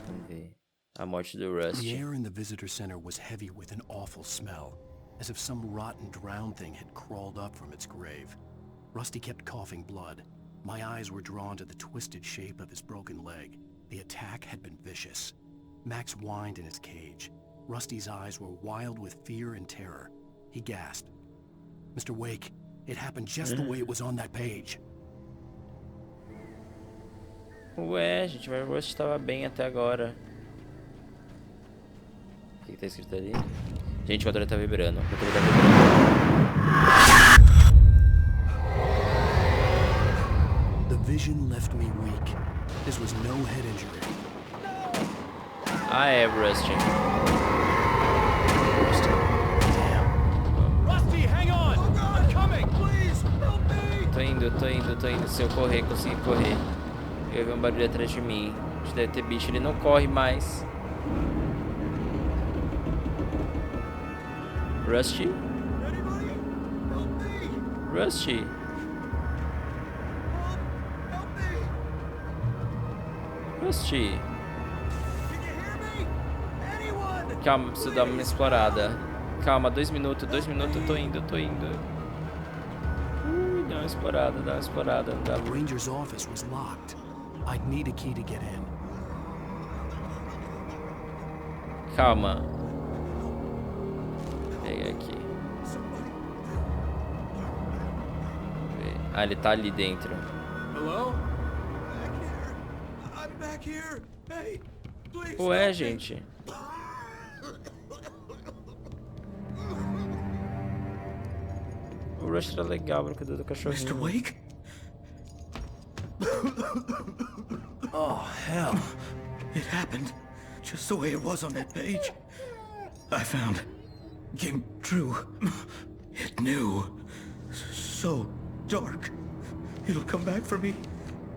Vamos ver. A morte do Rusty. The air in the visitor center was heavy with an awful smell, as if some rotten drowned thing had crawled up from its grave. Rusty kept coughing blood. My eyes were drawn to the twisted shape of his broken leg. The attack had been vicious. Max whined in his cage. Rusty's eyes were wild with fear and terror. He gasped. Mr. Wake, it happened just the way it was on that page. Ué, gente, mas o Rusty estava bem até agora. O que tá escrito ali? Gente, o controle tá vibrando. The vision left me weak. This was no head injury. Ah, é, Rusty. Se eu correr, conseguir correr. Eu vi um barulho atrás de mim. Deve ter bicho, ele não corre mais. Rusty? Rusty? Rusty? Calma, preciso dar uma explorada. Calma, 2 minutos, eu tô indo. Dá uma explorada, The ranger's office was locked. I'd need a key to get in. Calma. Pega aqui. Ah, ele tá ali dentro. Hello? I'm back here. Hey, please. Ué, gente. O Rush era legal, brincadeira do cachorrinho. Mr. Wake? Oh, hell. It happened just the way it was on that page. I found. Came true. It knew. So dark. It'll come back for me.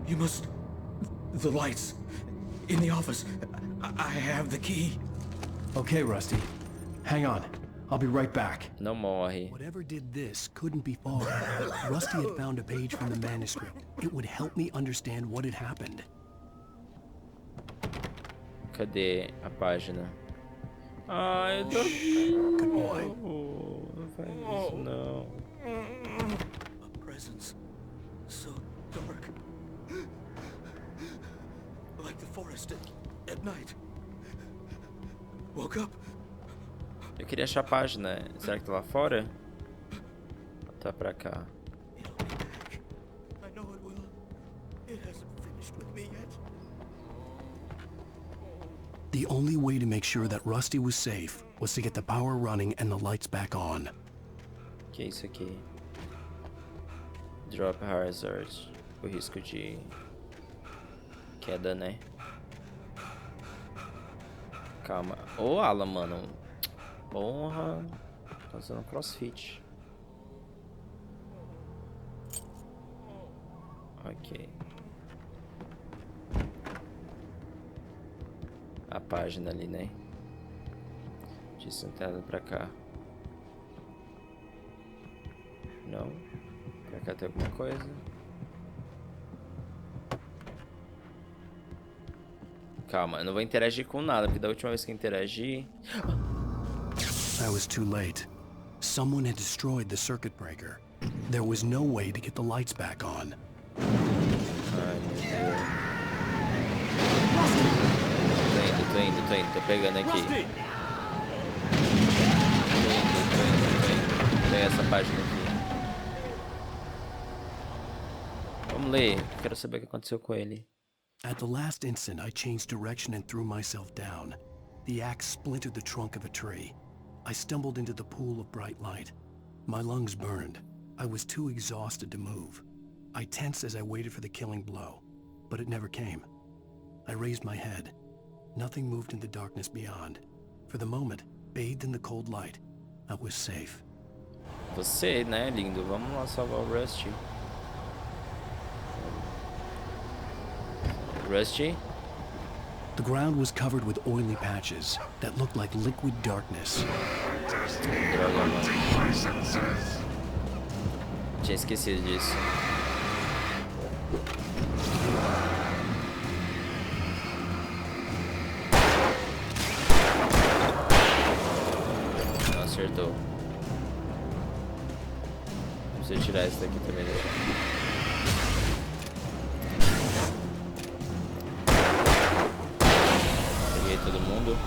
You must... The lights. In the office. I have the key. Okay, Rusty. Hang on. I'll be right back. Não morre. Whatever did this couldn't be far. Rusty had found a page from the manuscript. It would help me understand what had happened. Cadê a página? Ai, eu tô... Good boy. Não faz isso, não. A presence so dark. Like the forest at night. Woke up. Eu queria achar a página. Será que tá lá fora? Tá pra cá. I know it will. It hasn't finished with me yet. The only way to make sure that Rusty was safe was to get the power running and the lights back on. Que é isso aqui? Drop hazard. O risco de queda, né? Calma. Ô, Alan, mano. Porra. Tá usando crossfit. Ok. A página ali, né? Descentrada pra cá. Não. Pra cá tem alguma coisa. Calma, eu não vou interagir com nada, porque da última vez que eu interagi... I was too late. Someone had destroyed the circuit breaker. There was no way to get the lights back on. Ai, meu Deus. Tô indo, tô pegando aqui. Tô indo. Tem essa página aqui. Vamos ler, quero saber o que aconteceu com ele. At the last instant, I changed direction and threw myself down. The axe splintered the trunk of a tree. I stumbled into the pool of bright light. My lungs burned. I was too exhausted to move. I tensed as I waited for the killing blow, but it never came. I raised my head. Nothing moved in the darkness beyond. For the moment, bathed in the cold light, I was safe. Você, né, lindo? Vamos lá salvar o Rusty. Rusty? The ground was covered with oily patches that looked like liquid darkness. Droga, mano. Tinha esquecido disso. Não acertou. Preciso tirar esse daqui também, né? Todo mundo.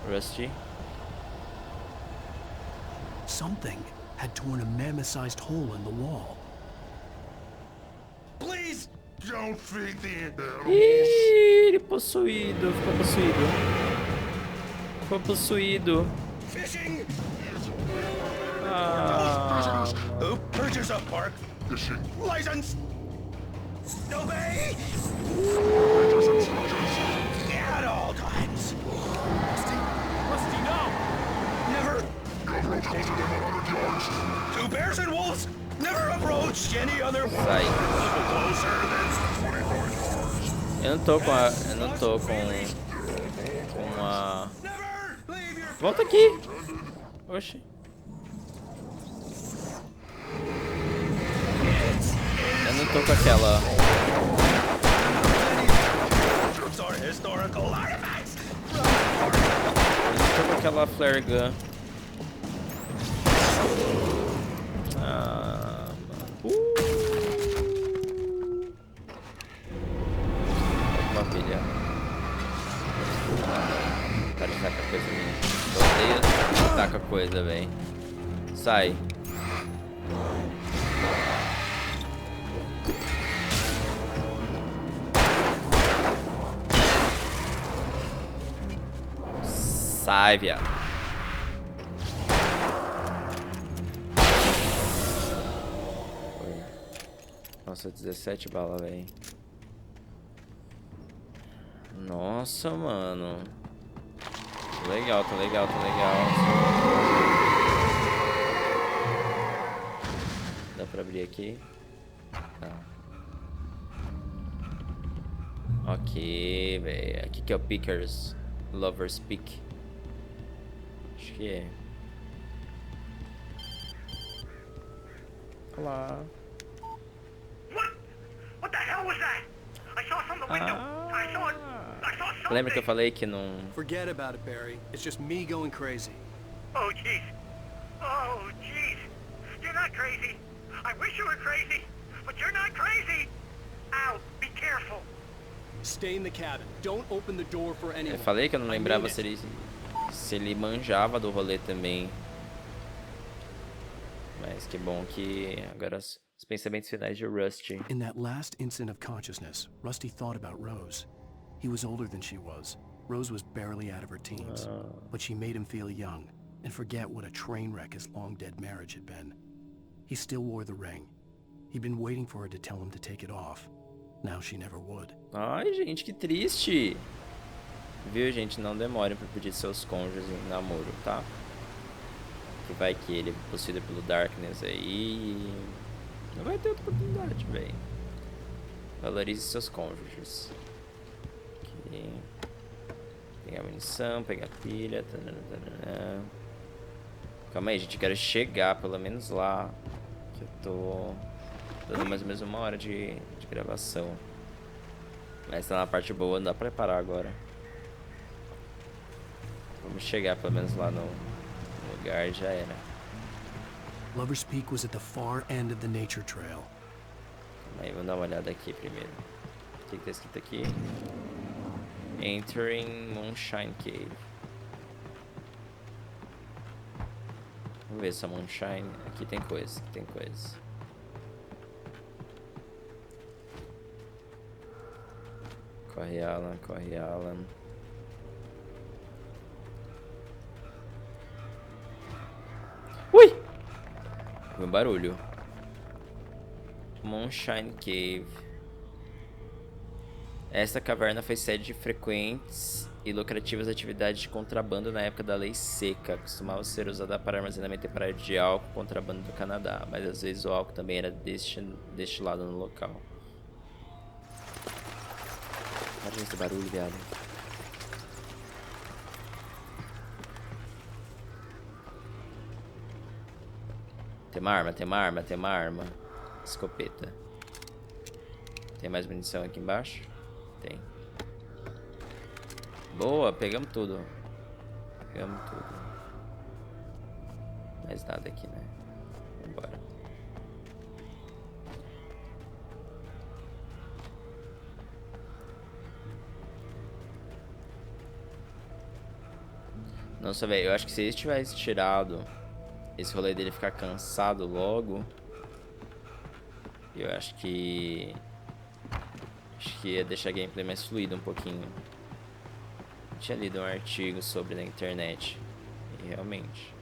Rusty. Something had torn a mammoth-sized hole in the wall. Please don't feed the animals. Ih, ele possuído, ficou possuído. Ficou possuído. Fishing! Ah. Who purchased a park? Fishing. License! No bay! Sai. Eu não tô com a... Eu não tô com a... Volta aqui. Oxi. Eu não tô com aquela... Eu não tô com aquela flare gun. Ah, mano. Uma pilha. Cara, taca coisa minha. Eu odeio taca coisa, velho. Sai. Sai, viado. Nossa, 17 balas, velho. Nossa, mano. Tá legal, tá legal, tá legal. Dá pra abrir aqui? Tá. Ok, velho. Aqui que é o Pickers. Lovers Pick. Acho que é. Olá. What the hell was that? I saw from the window. I saw something. Lembra que eu falei que não... Forget about it, Barry. It's just me going crazy. Oh, jeez. Oh, jeez. You're not crazy. I wish you were crazy, but you're not crazy. Ow, be careful. Stay in the cabin. Don't open the door for anyone. Eu falei que eu não lembrava se ele manjava do rolê também. Mas que bom que agora os pensamentos finais de Rusty. In that last instant of consciousness, Rusty thought about Rose. He was older than she was. Rose was barely out of her teens, but she made him feel young and forget what a train wreck his long-dead marriage had been. He still wore the ring. He'd been waiting for her to tell him to take it off. Now she never would. Ai, gente, que triste. Viu, gente? Não demorem pra pedir seus cônjuges em namoro, tá? Que vai que ele é possuído pelo Darkness aí. Não vai ter outra oportunidade, velho. Valorize seus cônjuges. Aqui. Pegar munição, pegar pilha. Tanana. Calma aí, gente. Eu quero chegar pelo menos lá. Que eu tô dando mais ou menos 1 hora de gravação. Mas tá na parte boa, não dá pra parar agora. Vamos chegar pelo menos lá no lugar, já era. Lover's Peak was at the far end of the nature trail. Aí, vamos dar uma olhada aqui primeiro. O que tá escrito aqui? Entering Moonshine Cave. Vamos ver se é Moonshine. Aqui tem coisa, aqui tem coisa. Corre, Alan, corre, Alan. Ui! Ouvi um barulho. Moonshine Cave. Esta caverna foi sede de frequentes e lucrativas atividades de contrabando na época da lei seca. Costumava ser usada para armazenamento temporário de álcool, contrabando do Canadá, mas às vezes o álcool também era destilado no local. Olha esse barulho, viado. Tem uma arma, tem uma arma, tem uma arma. Escopeta. Tem mais munição aqui embaixo? Tem. Boa, pegamos tudo. Pegamos tudo. Mais nada aqui, né? Vambora. Nossa, velho, eu acho que se ele tivesse tirado esse rolê dele ficar cansado logo, eu acho que ia deixar a gameplay mais fluida um pouquinho. Eu tinha lido um artigo sobre na internet e realmente,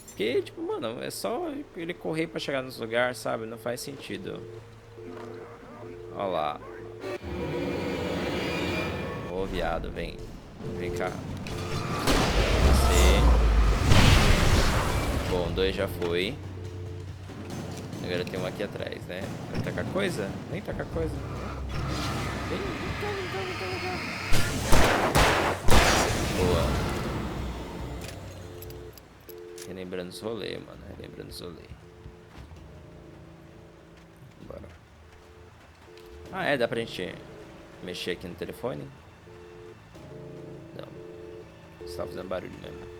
porque tipo, mano, é só ele correr pra chegar nos lugares, sabe? Não faz sentido. Olha lá. Ô, viado, vem cá. Bom, 2 já foi. Agora tem um aqui atrás, né? Vai tacar coisa? Nem tacar coisa. Vem. Boa. Relembrando os rolês, mano. Relembrando os rolês. Bora. Ah, é? Dá pra gente mexer aqui no telefone? Não. Só tá fazendo barulho mesmo.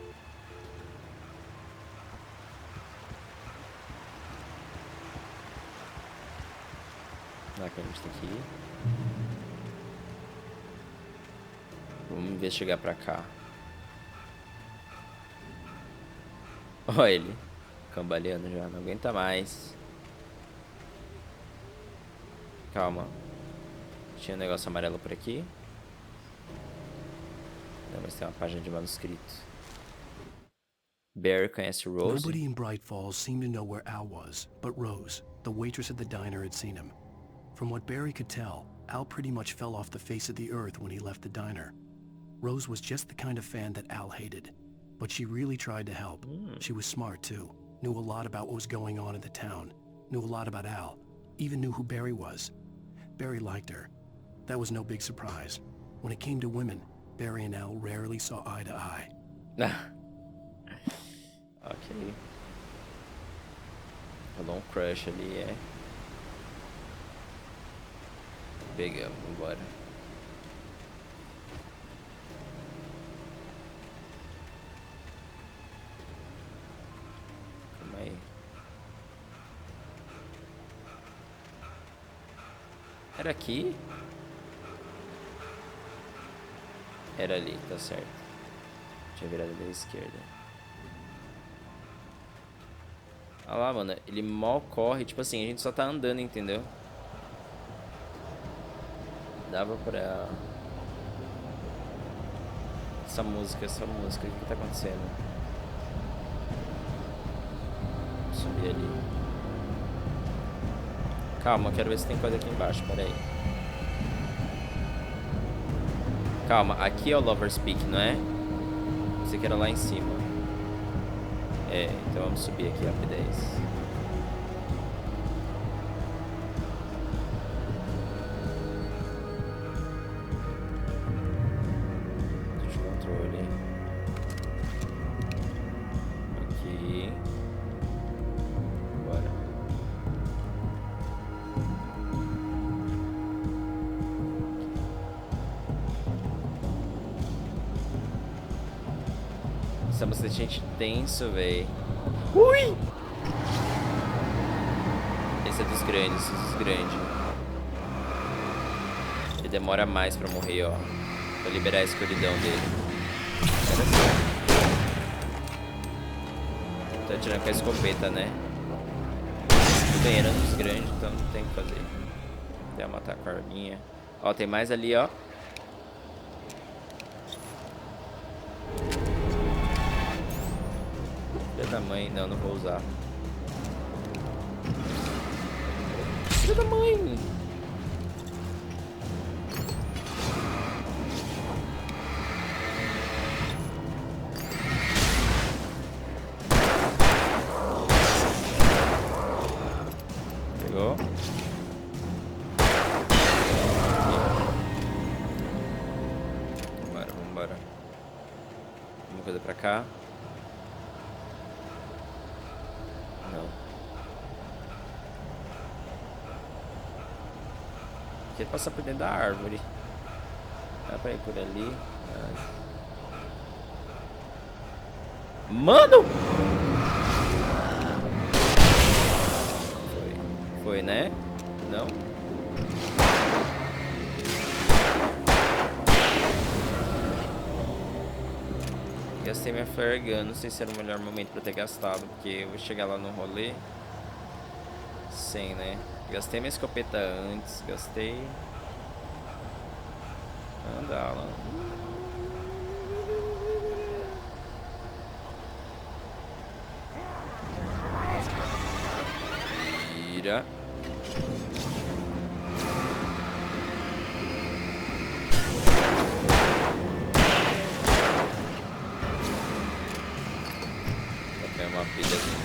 Lá que a gente tem que ir. Vamos investigar pra cá. Olha ele. Cambaleando já, não aguenta mais. Calma. Tinha um negócio amarelo por aqui. Não, mas tem uma página de manuscrito. Barry conhece Rose. Nobody in Bright Falls seemed to know where Al was, but Rose, the waitress at the diner, had seen him. From what Barry could tell, Al pretty much fell off the face of the earth when he left the diner. Rose was just the kind of fan that Al hated, but she really tried to help. She was smart too, knew a lot about what was going on in the town, knew a lot about Al, even knew who Barry was. Barry liked her. That was no big surprise. When it came to women, Barry and Al rarely saw eye to eye. Ok. Rolou um crush ali, é. Pegamos, vambora. Calma aí. Era aqui? Era ali, tá certo. Tinha virado da esquerda. Olha lá, mano. Ele mal corre. Tipo assim, a gente só tá andando, entendeu? Dava pra... Essa música. O que tá acontecendo? Vou subir ali. Calma, quero ver se tem coisa aqui embaixo, peraí. Calma, aqui é o Lover's Peak, não é? Pensei que era lá em cima. É, então vamos subir aqui, rapidez. Deixa o controle. Aqui. Bora. Essa música é gente tenso, véi. Ui! Esse é dos grandes, Ele demora mais pra morrer, ó. Pra liberar a escuridão dele. Tô atirando com a escopeta, né? Tô ganhando dos grandes, então não tem o que fazer. Até matar com a arminha. Ó, tem mais ali, ó. Filha da mãe, não vou usar. Filha da mãe! Pegou? Vambora. Alguma coisa pra cá? Não. Quer passar por dentro da árvore. Dá pra ir por ali. Mano! Foi, né? Não? Gastei minha flare gun, não sei se era o melhor momento pra ter gastado, porque eu vou chegar lá no rolê sem, né? Gastei minha escopeta antes, gastei... Andar lá. Tira. Uma pilha aqui.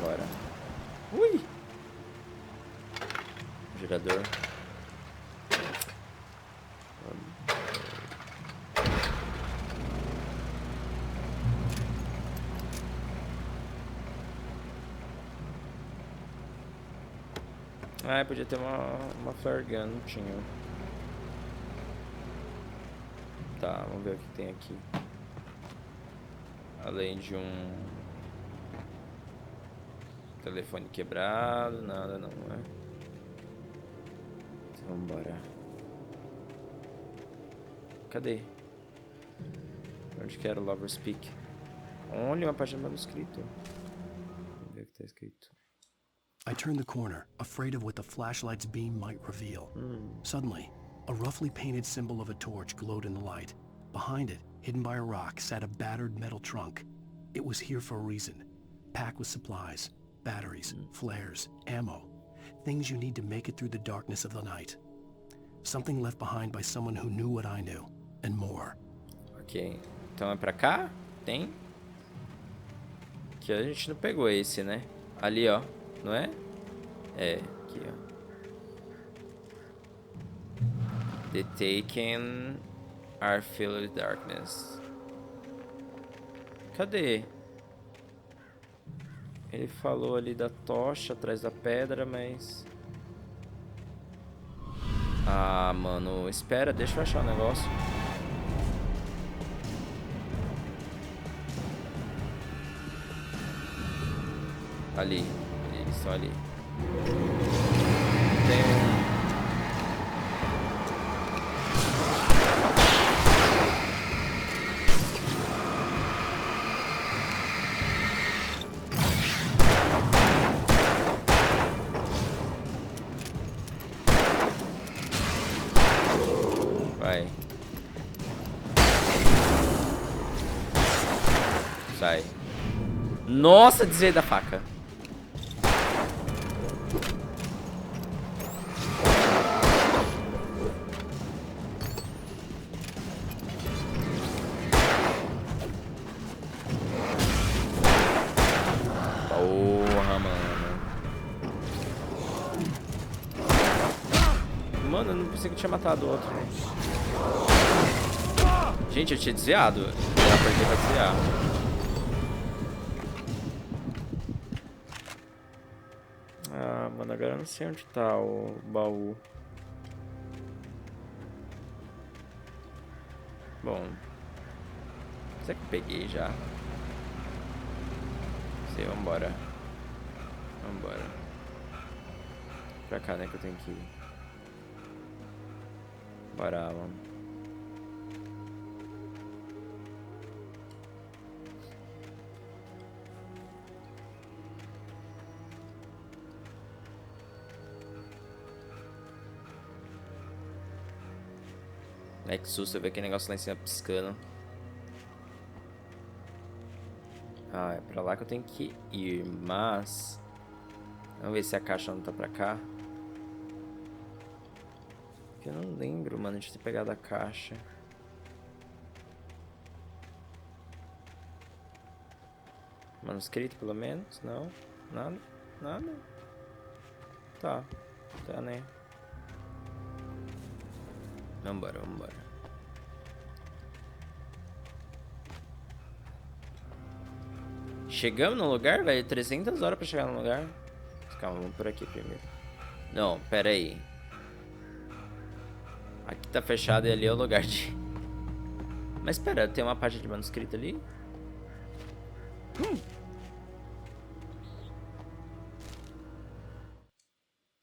Vambora. Ui! Gerador. Ah, podia ter uma flare gun, não tinha. Tá, vamos ver o que tem aqui. Além de um telefone quebrado, nada não, né? Então, vambora. Cadê? Onde que era o Lover's Peak? Olha, uma página manuscrito. Vamos ver o que tá escrito. I turned the corner, afraid of what the flashlight's beam might reveal. Suddenly, a roughly painted symbol of a torch glowed in the light. Behind it, hidden by a rock, sat a battered metal trunk. It was here for a reason. Packed with supplies, batteries, flares, ammo. Things you need to make it through the darkness of the night. Something left behind by someone who knew what I knew, and more. Ok, então é pra cá? Tem? Aqui a gente não pegou esse, né? Ali, ó. Não é? É, aqui, ó. The Taken are filled with darkness. Cadê? Ele falou ali da tocha atrás da pedra, mas... Ah, mano, espera, deixa eu achar o negócio. Ali. Eles estão ali. Tem um... Vai. Sai. Nossa, desviei da faca. Porra, mano. Mano, eu não pensei que eu tinha matado o outro. Gente, eu tinha desviado. Eu apertei pra desviar. Ah, mano, agora eu não sei onde tá o baú. Bom. Será que eu peguei já? Não sei, vambora. Vambora. Pra cá, né, que eu tenho que ir. Bora, mano. Ai, que susto, eu vi aquele negócio lá em cima piscando. Ah, é pra lá que eu tenho que ir, mas... Vamos ver se a caixa não tá pra cá. Porque eu não lembro, mano, de ter pegado a caixa. Manuscrito, pelo menos? Não? Nada? Nada? Tá. Tá, né? Vambora, vambora. Chegamos no lugar, velho? 300 horas pra chegar no lugar. Calma, vamos por aqui primeiro. Não, pera aí. Aqui tá fechado e ali é o lugar de... Mas espera, tem uma página de manuscrito ali?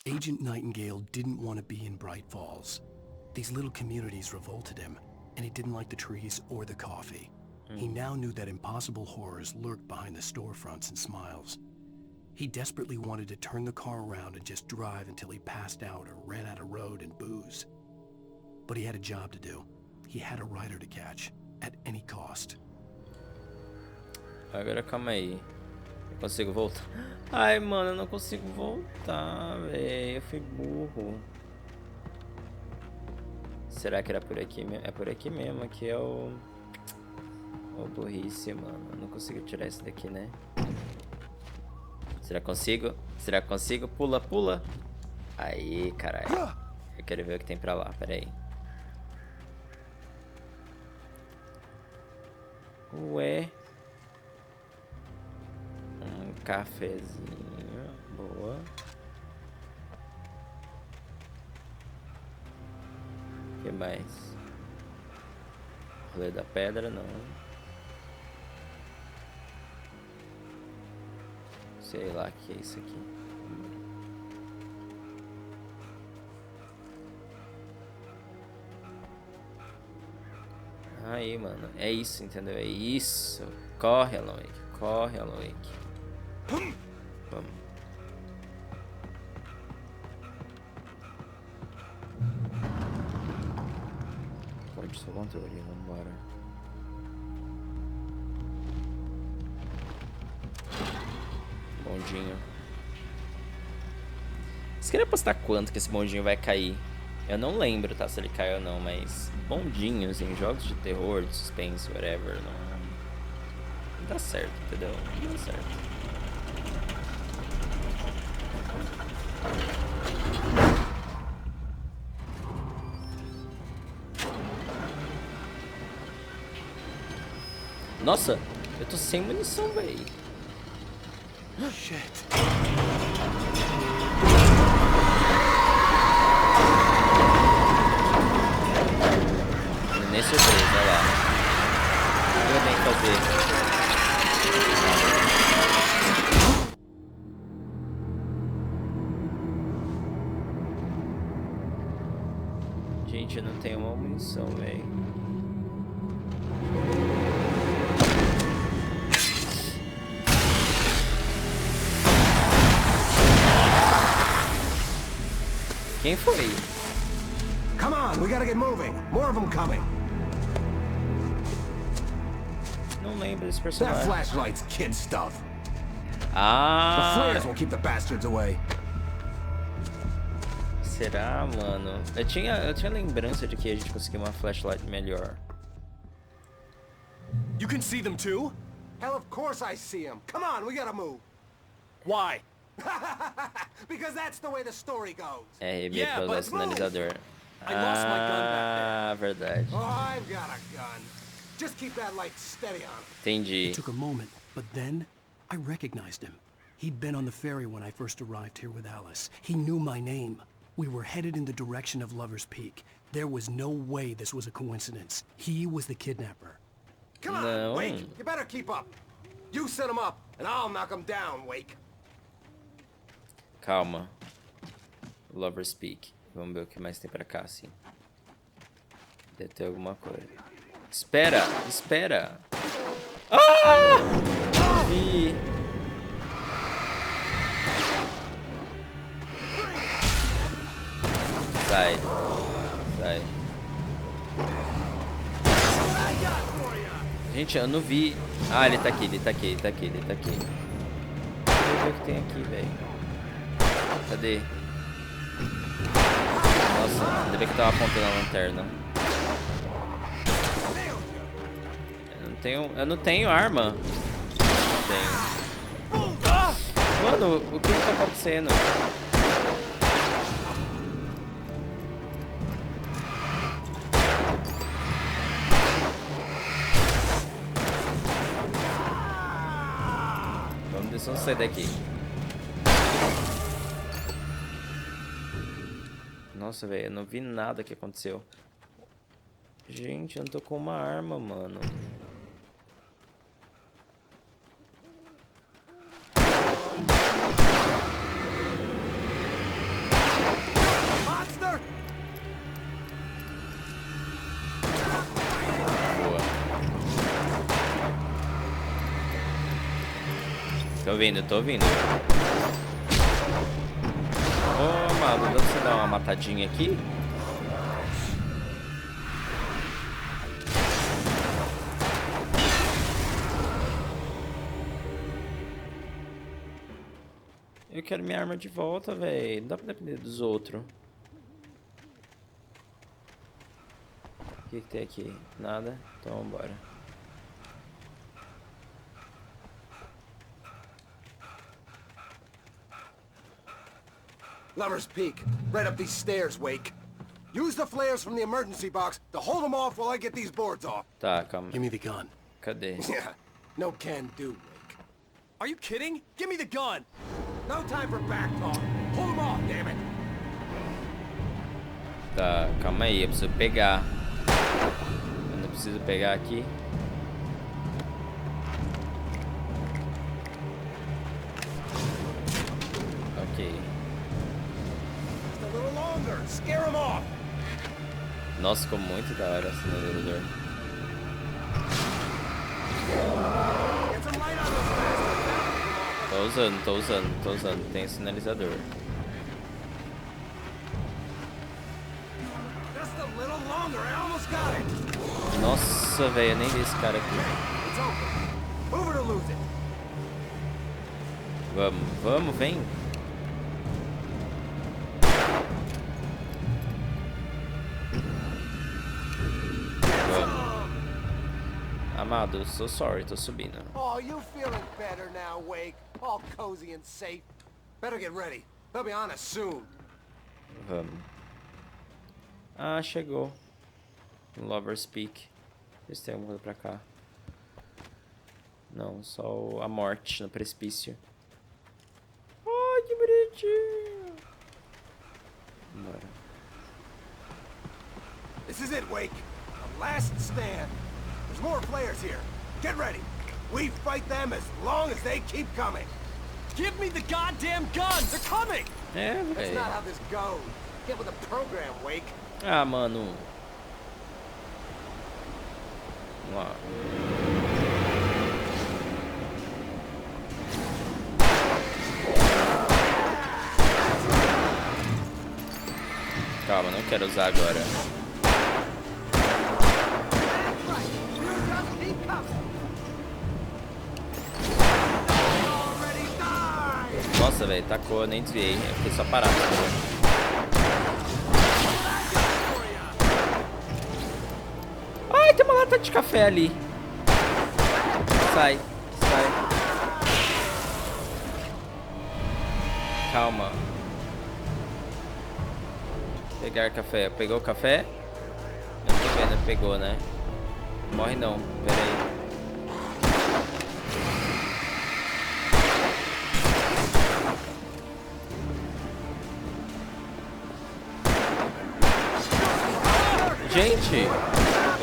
Agent Nightingale didn't want to be in Bright Falls. These little communities revolted him, and he didn't like the trees or the coffee. He now knew that impossible horrors lurked behind the storefronts and smiles. He desperately wanted to turn the car around and just drive until he passed out or ran out of road and booze. But he had a job to do. He had a rider to catch, at any cost. Agora calma aí. Eu consigo voltar? Ai, mano, eu não consigo voltar, velho. Eu fui burro. Será que era por aqui mesmo? É por aqui mesmo. Aqui é o... O burrice, mano. Eu não consigo tirar isso daqui, né? Será que consigo? Será que consigo? Pula, pula. Aí, caralho. Eu quero ver o que tem pra lá, pera aí. Ué. Um cafezinho. Boa. O que mais? Rolê da pedra, não. Sei lá o que é isso aqui. Aí, mano. É isso, entendeu? É isso. Corre, Alan Wake. Corre, Alan Wake. Vamos. Pode ser o controle. Vambora. Bondinho. Você queria apostar quanto que esse bondinho vai cair? Eu não lembro, tá? Se ele cai ou não, mas bondinhos em jogos de terror, de suspense, whatever, não dá certo, entendeu? Não dá certo. Nossa, eu tô sem munição, véi. Shit. Nem surpresa, olha lá. O que eu tenho que fazer? Gente, eu não tenho uma munição, velho. Quem foi? Come on, we gotta get moving. More of them coming. Não lembro desse personagem. That flashlight's kid stuff. Ah. The flares will keep the bastards away. Será, mano? Eu tinha lembrança de que a gente conseguiu uma flashlight melhor. You can see them too? Hell, of course I see them. Come on, we gotta move. Why? Because that's the way the story goes. RB pelo sinalizador. Ah, verdade. Oh, I've got a gun. Just keep that light steady on. Entendi. It took a moment, but then I recognized him. He'd been on the ferry when I first arrived here with Alice. He knew my name. We were headed in the direction of Lover's Peak. There was no way this was a coincidence. He was the kidnapper. Come on, Wake. You better keep up. You set him up, and I'll knock him down, Wake. Calma. Lover's Peak. Vamos ver o que mais tem pra cá, assim. Deve ter alguma coisa. Espera! Espera! Ah! Vi! Sai. Sai. Gente, eu não vi. Ah, ele tá aqui, ele tá aqui, ele tá aqui, ele tá aqui. Deixa eu ver o que tem aqui, velho. Cadê? Nossa, ainda bem que eu tava apontando a lanterna. Eu não tenho arma. Não tenho. Mano, o que tá acontecendo? Vamos sair daqui. Nossa, velho, eu não vi nada que aconteceu. Gente, eu não tô com uma arma, mano. Monster! Boa. Tô ouvindo, tô ouvindo. Ô, Malu, dá pra você dar uma matadinha aqui? Eu quero minha arma de volta, velho. Não dá pra depender dos outros. O que tem aqui? Nada? Então vambora. Lover's Peak. Right up these stairs, Wake. Use the flares from the emergency box to hold them off while I get these boards off. Tá, calma. Give me the gun. Cadê? Yeah, no can do, Wake. Are you kidding? Give me the gun! No time for back talk. Pull them off, damn it! Tá, calma aí, eu preciso pegar. Eu não preciso pegar aqui. Ok. Just a little longer. Scare them off. Nossa, ficou muito da hora esse sinalizador. Get some light on those bastards. Tô usando. Tem sinalizador. Just a little longer. I almost got it. Nossa, velho, eu nem vi esse cara aqui. It's open. Move it or lose it. Vamos, vem. Amado, so sorry, tô subindo. Oh, you feeling better now, Wake? All cozy and safe. Better get ready. They'll be on us soon. Vamos. Ah, chegou. Lover's Peak. Vê se tem alguma coisa pra cá. Não, só a morte no precipício. Ai, que bonitinho. Bora. This is it, Wake. The last stand. There's more players here. Get ready. We fight them as long as they keep coming. Give me the goddamn gun! They're coming! É, That's velho. not how this goes. Get with the program, Wake. Ah, mano. Vamos lá. Calma, não quero usar agora. Nossa, velho, tacou, eu nem desviei. Eu fiquei só parado. Ai, tem uma lata de café ali. Sai. Calma. Pegar café. Pegou o café? Eu não tô vendo, pegou, né? Morre não, pera aí. Gente, eu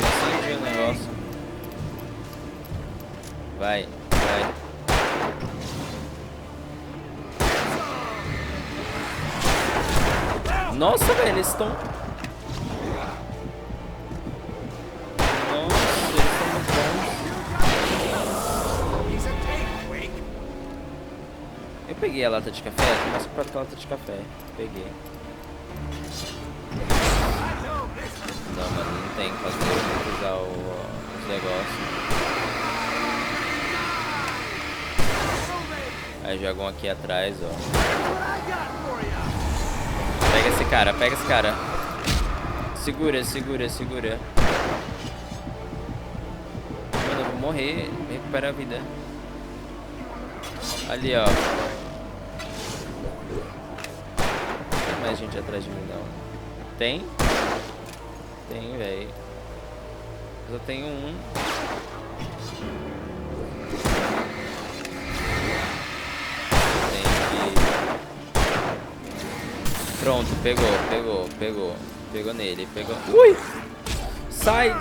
acendi o negócio. Vai. Nossa, velho, eles estão... Nossa, eles estão muito bons. Eu peguei a lata de café, começa com a lata de café. Peguei. Não, mano, não tem que fazer, usar os negócios. Aí joga um aqui atrás, ó. Pega esse cara. Segura. Mano, eu vou morrer. Recupera a vida. Ali, ó. Não tem mais gente atrás de mim, não. Tem? Tem, velho. Eu só tenho um. Tem que... Pronto, pegou. Pegou nele, pegou. Ui! Sai!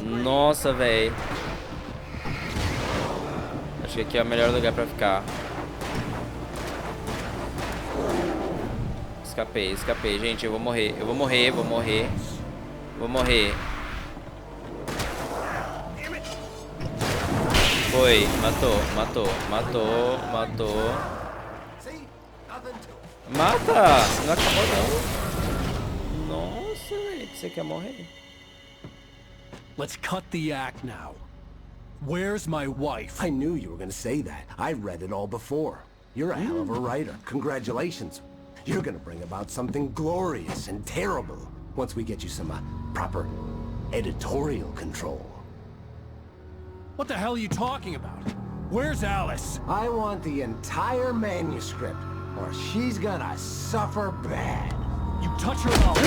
Nossa, velho. Acho que aqui é o melhor lugar pra ficar. Escapei, gente, eu vou morrer. Foi, matou. Mata! Não acabou não. Nossa, velho, você quer morrer? Let's cut the act now. Where's my wife? I knew you were gonna say that. I read it all before. You're a hell of a writer. Congratulations. You're gonna bring about something glorious and terrible once we get you some proper editorial control. What the hell are you talking about? Where's Alice? I want the entire manuscript, or she's gonna suffer bad. You touch her mouth.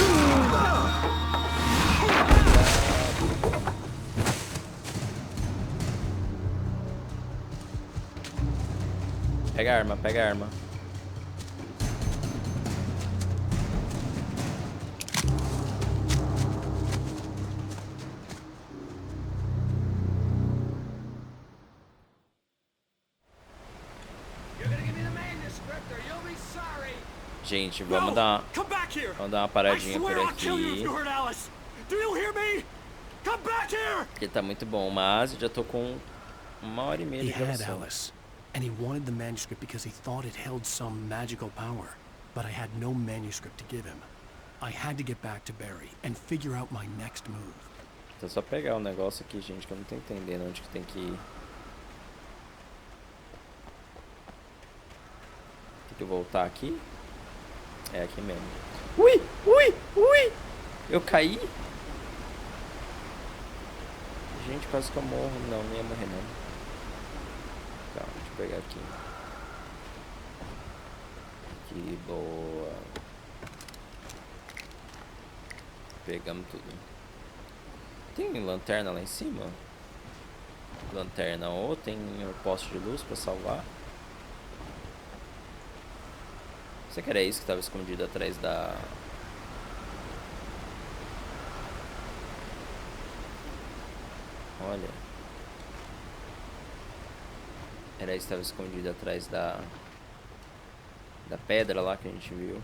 Pega a arma, pega a arma. Gente, vamos dar uma paradinha por aqui. Porque tá muito bom, mas eu já tô com 1h30 de gravação. And he wanted the manuscript because he thought it held some magical power. But I had no manuscript to give him. I had to get back to Barry and figure out my next move. Então só pegar o negócio aqui, gente, que eu não tô entendendo onde que tem que ir. Tem que voltar aqui? É aqui mesmo. Ui! Ui! Ui! Eu caí? Gente, quase que eu morro. Não, não ia morrer não. Calma, deixa eu pegar aqui. Que boa. Pegamos tudo. Tem lanterna lá em cima? Lanterna ou tem um poste de luz pra salvar? Será que era isso que estava escondido atrás da... Olha. Era isso que estava escondido atrás da pedra lá que a gente viu.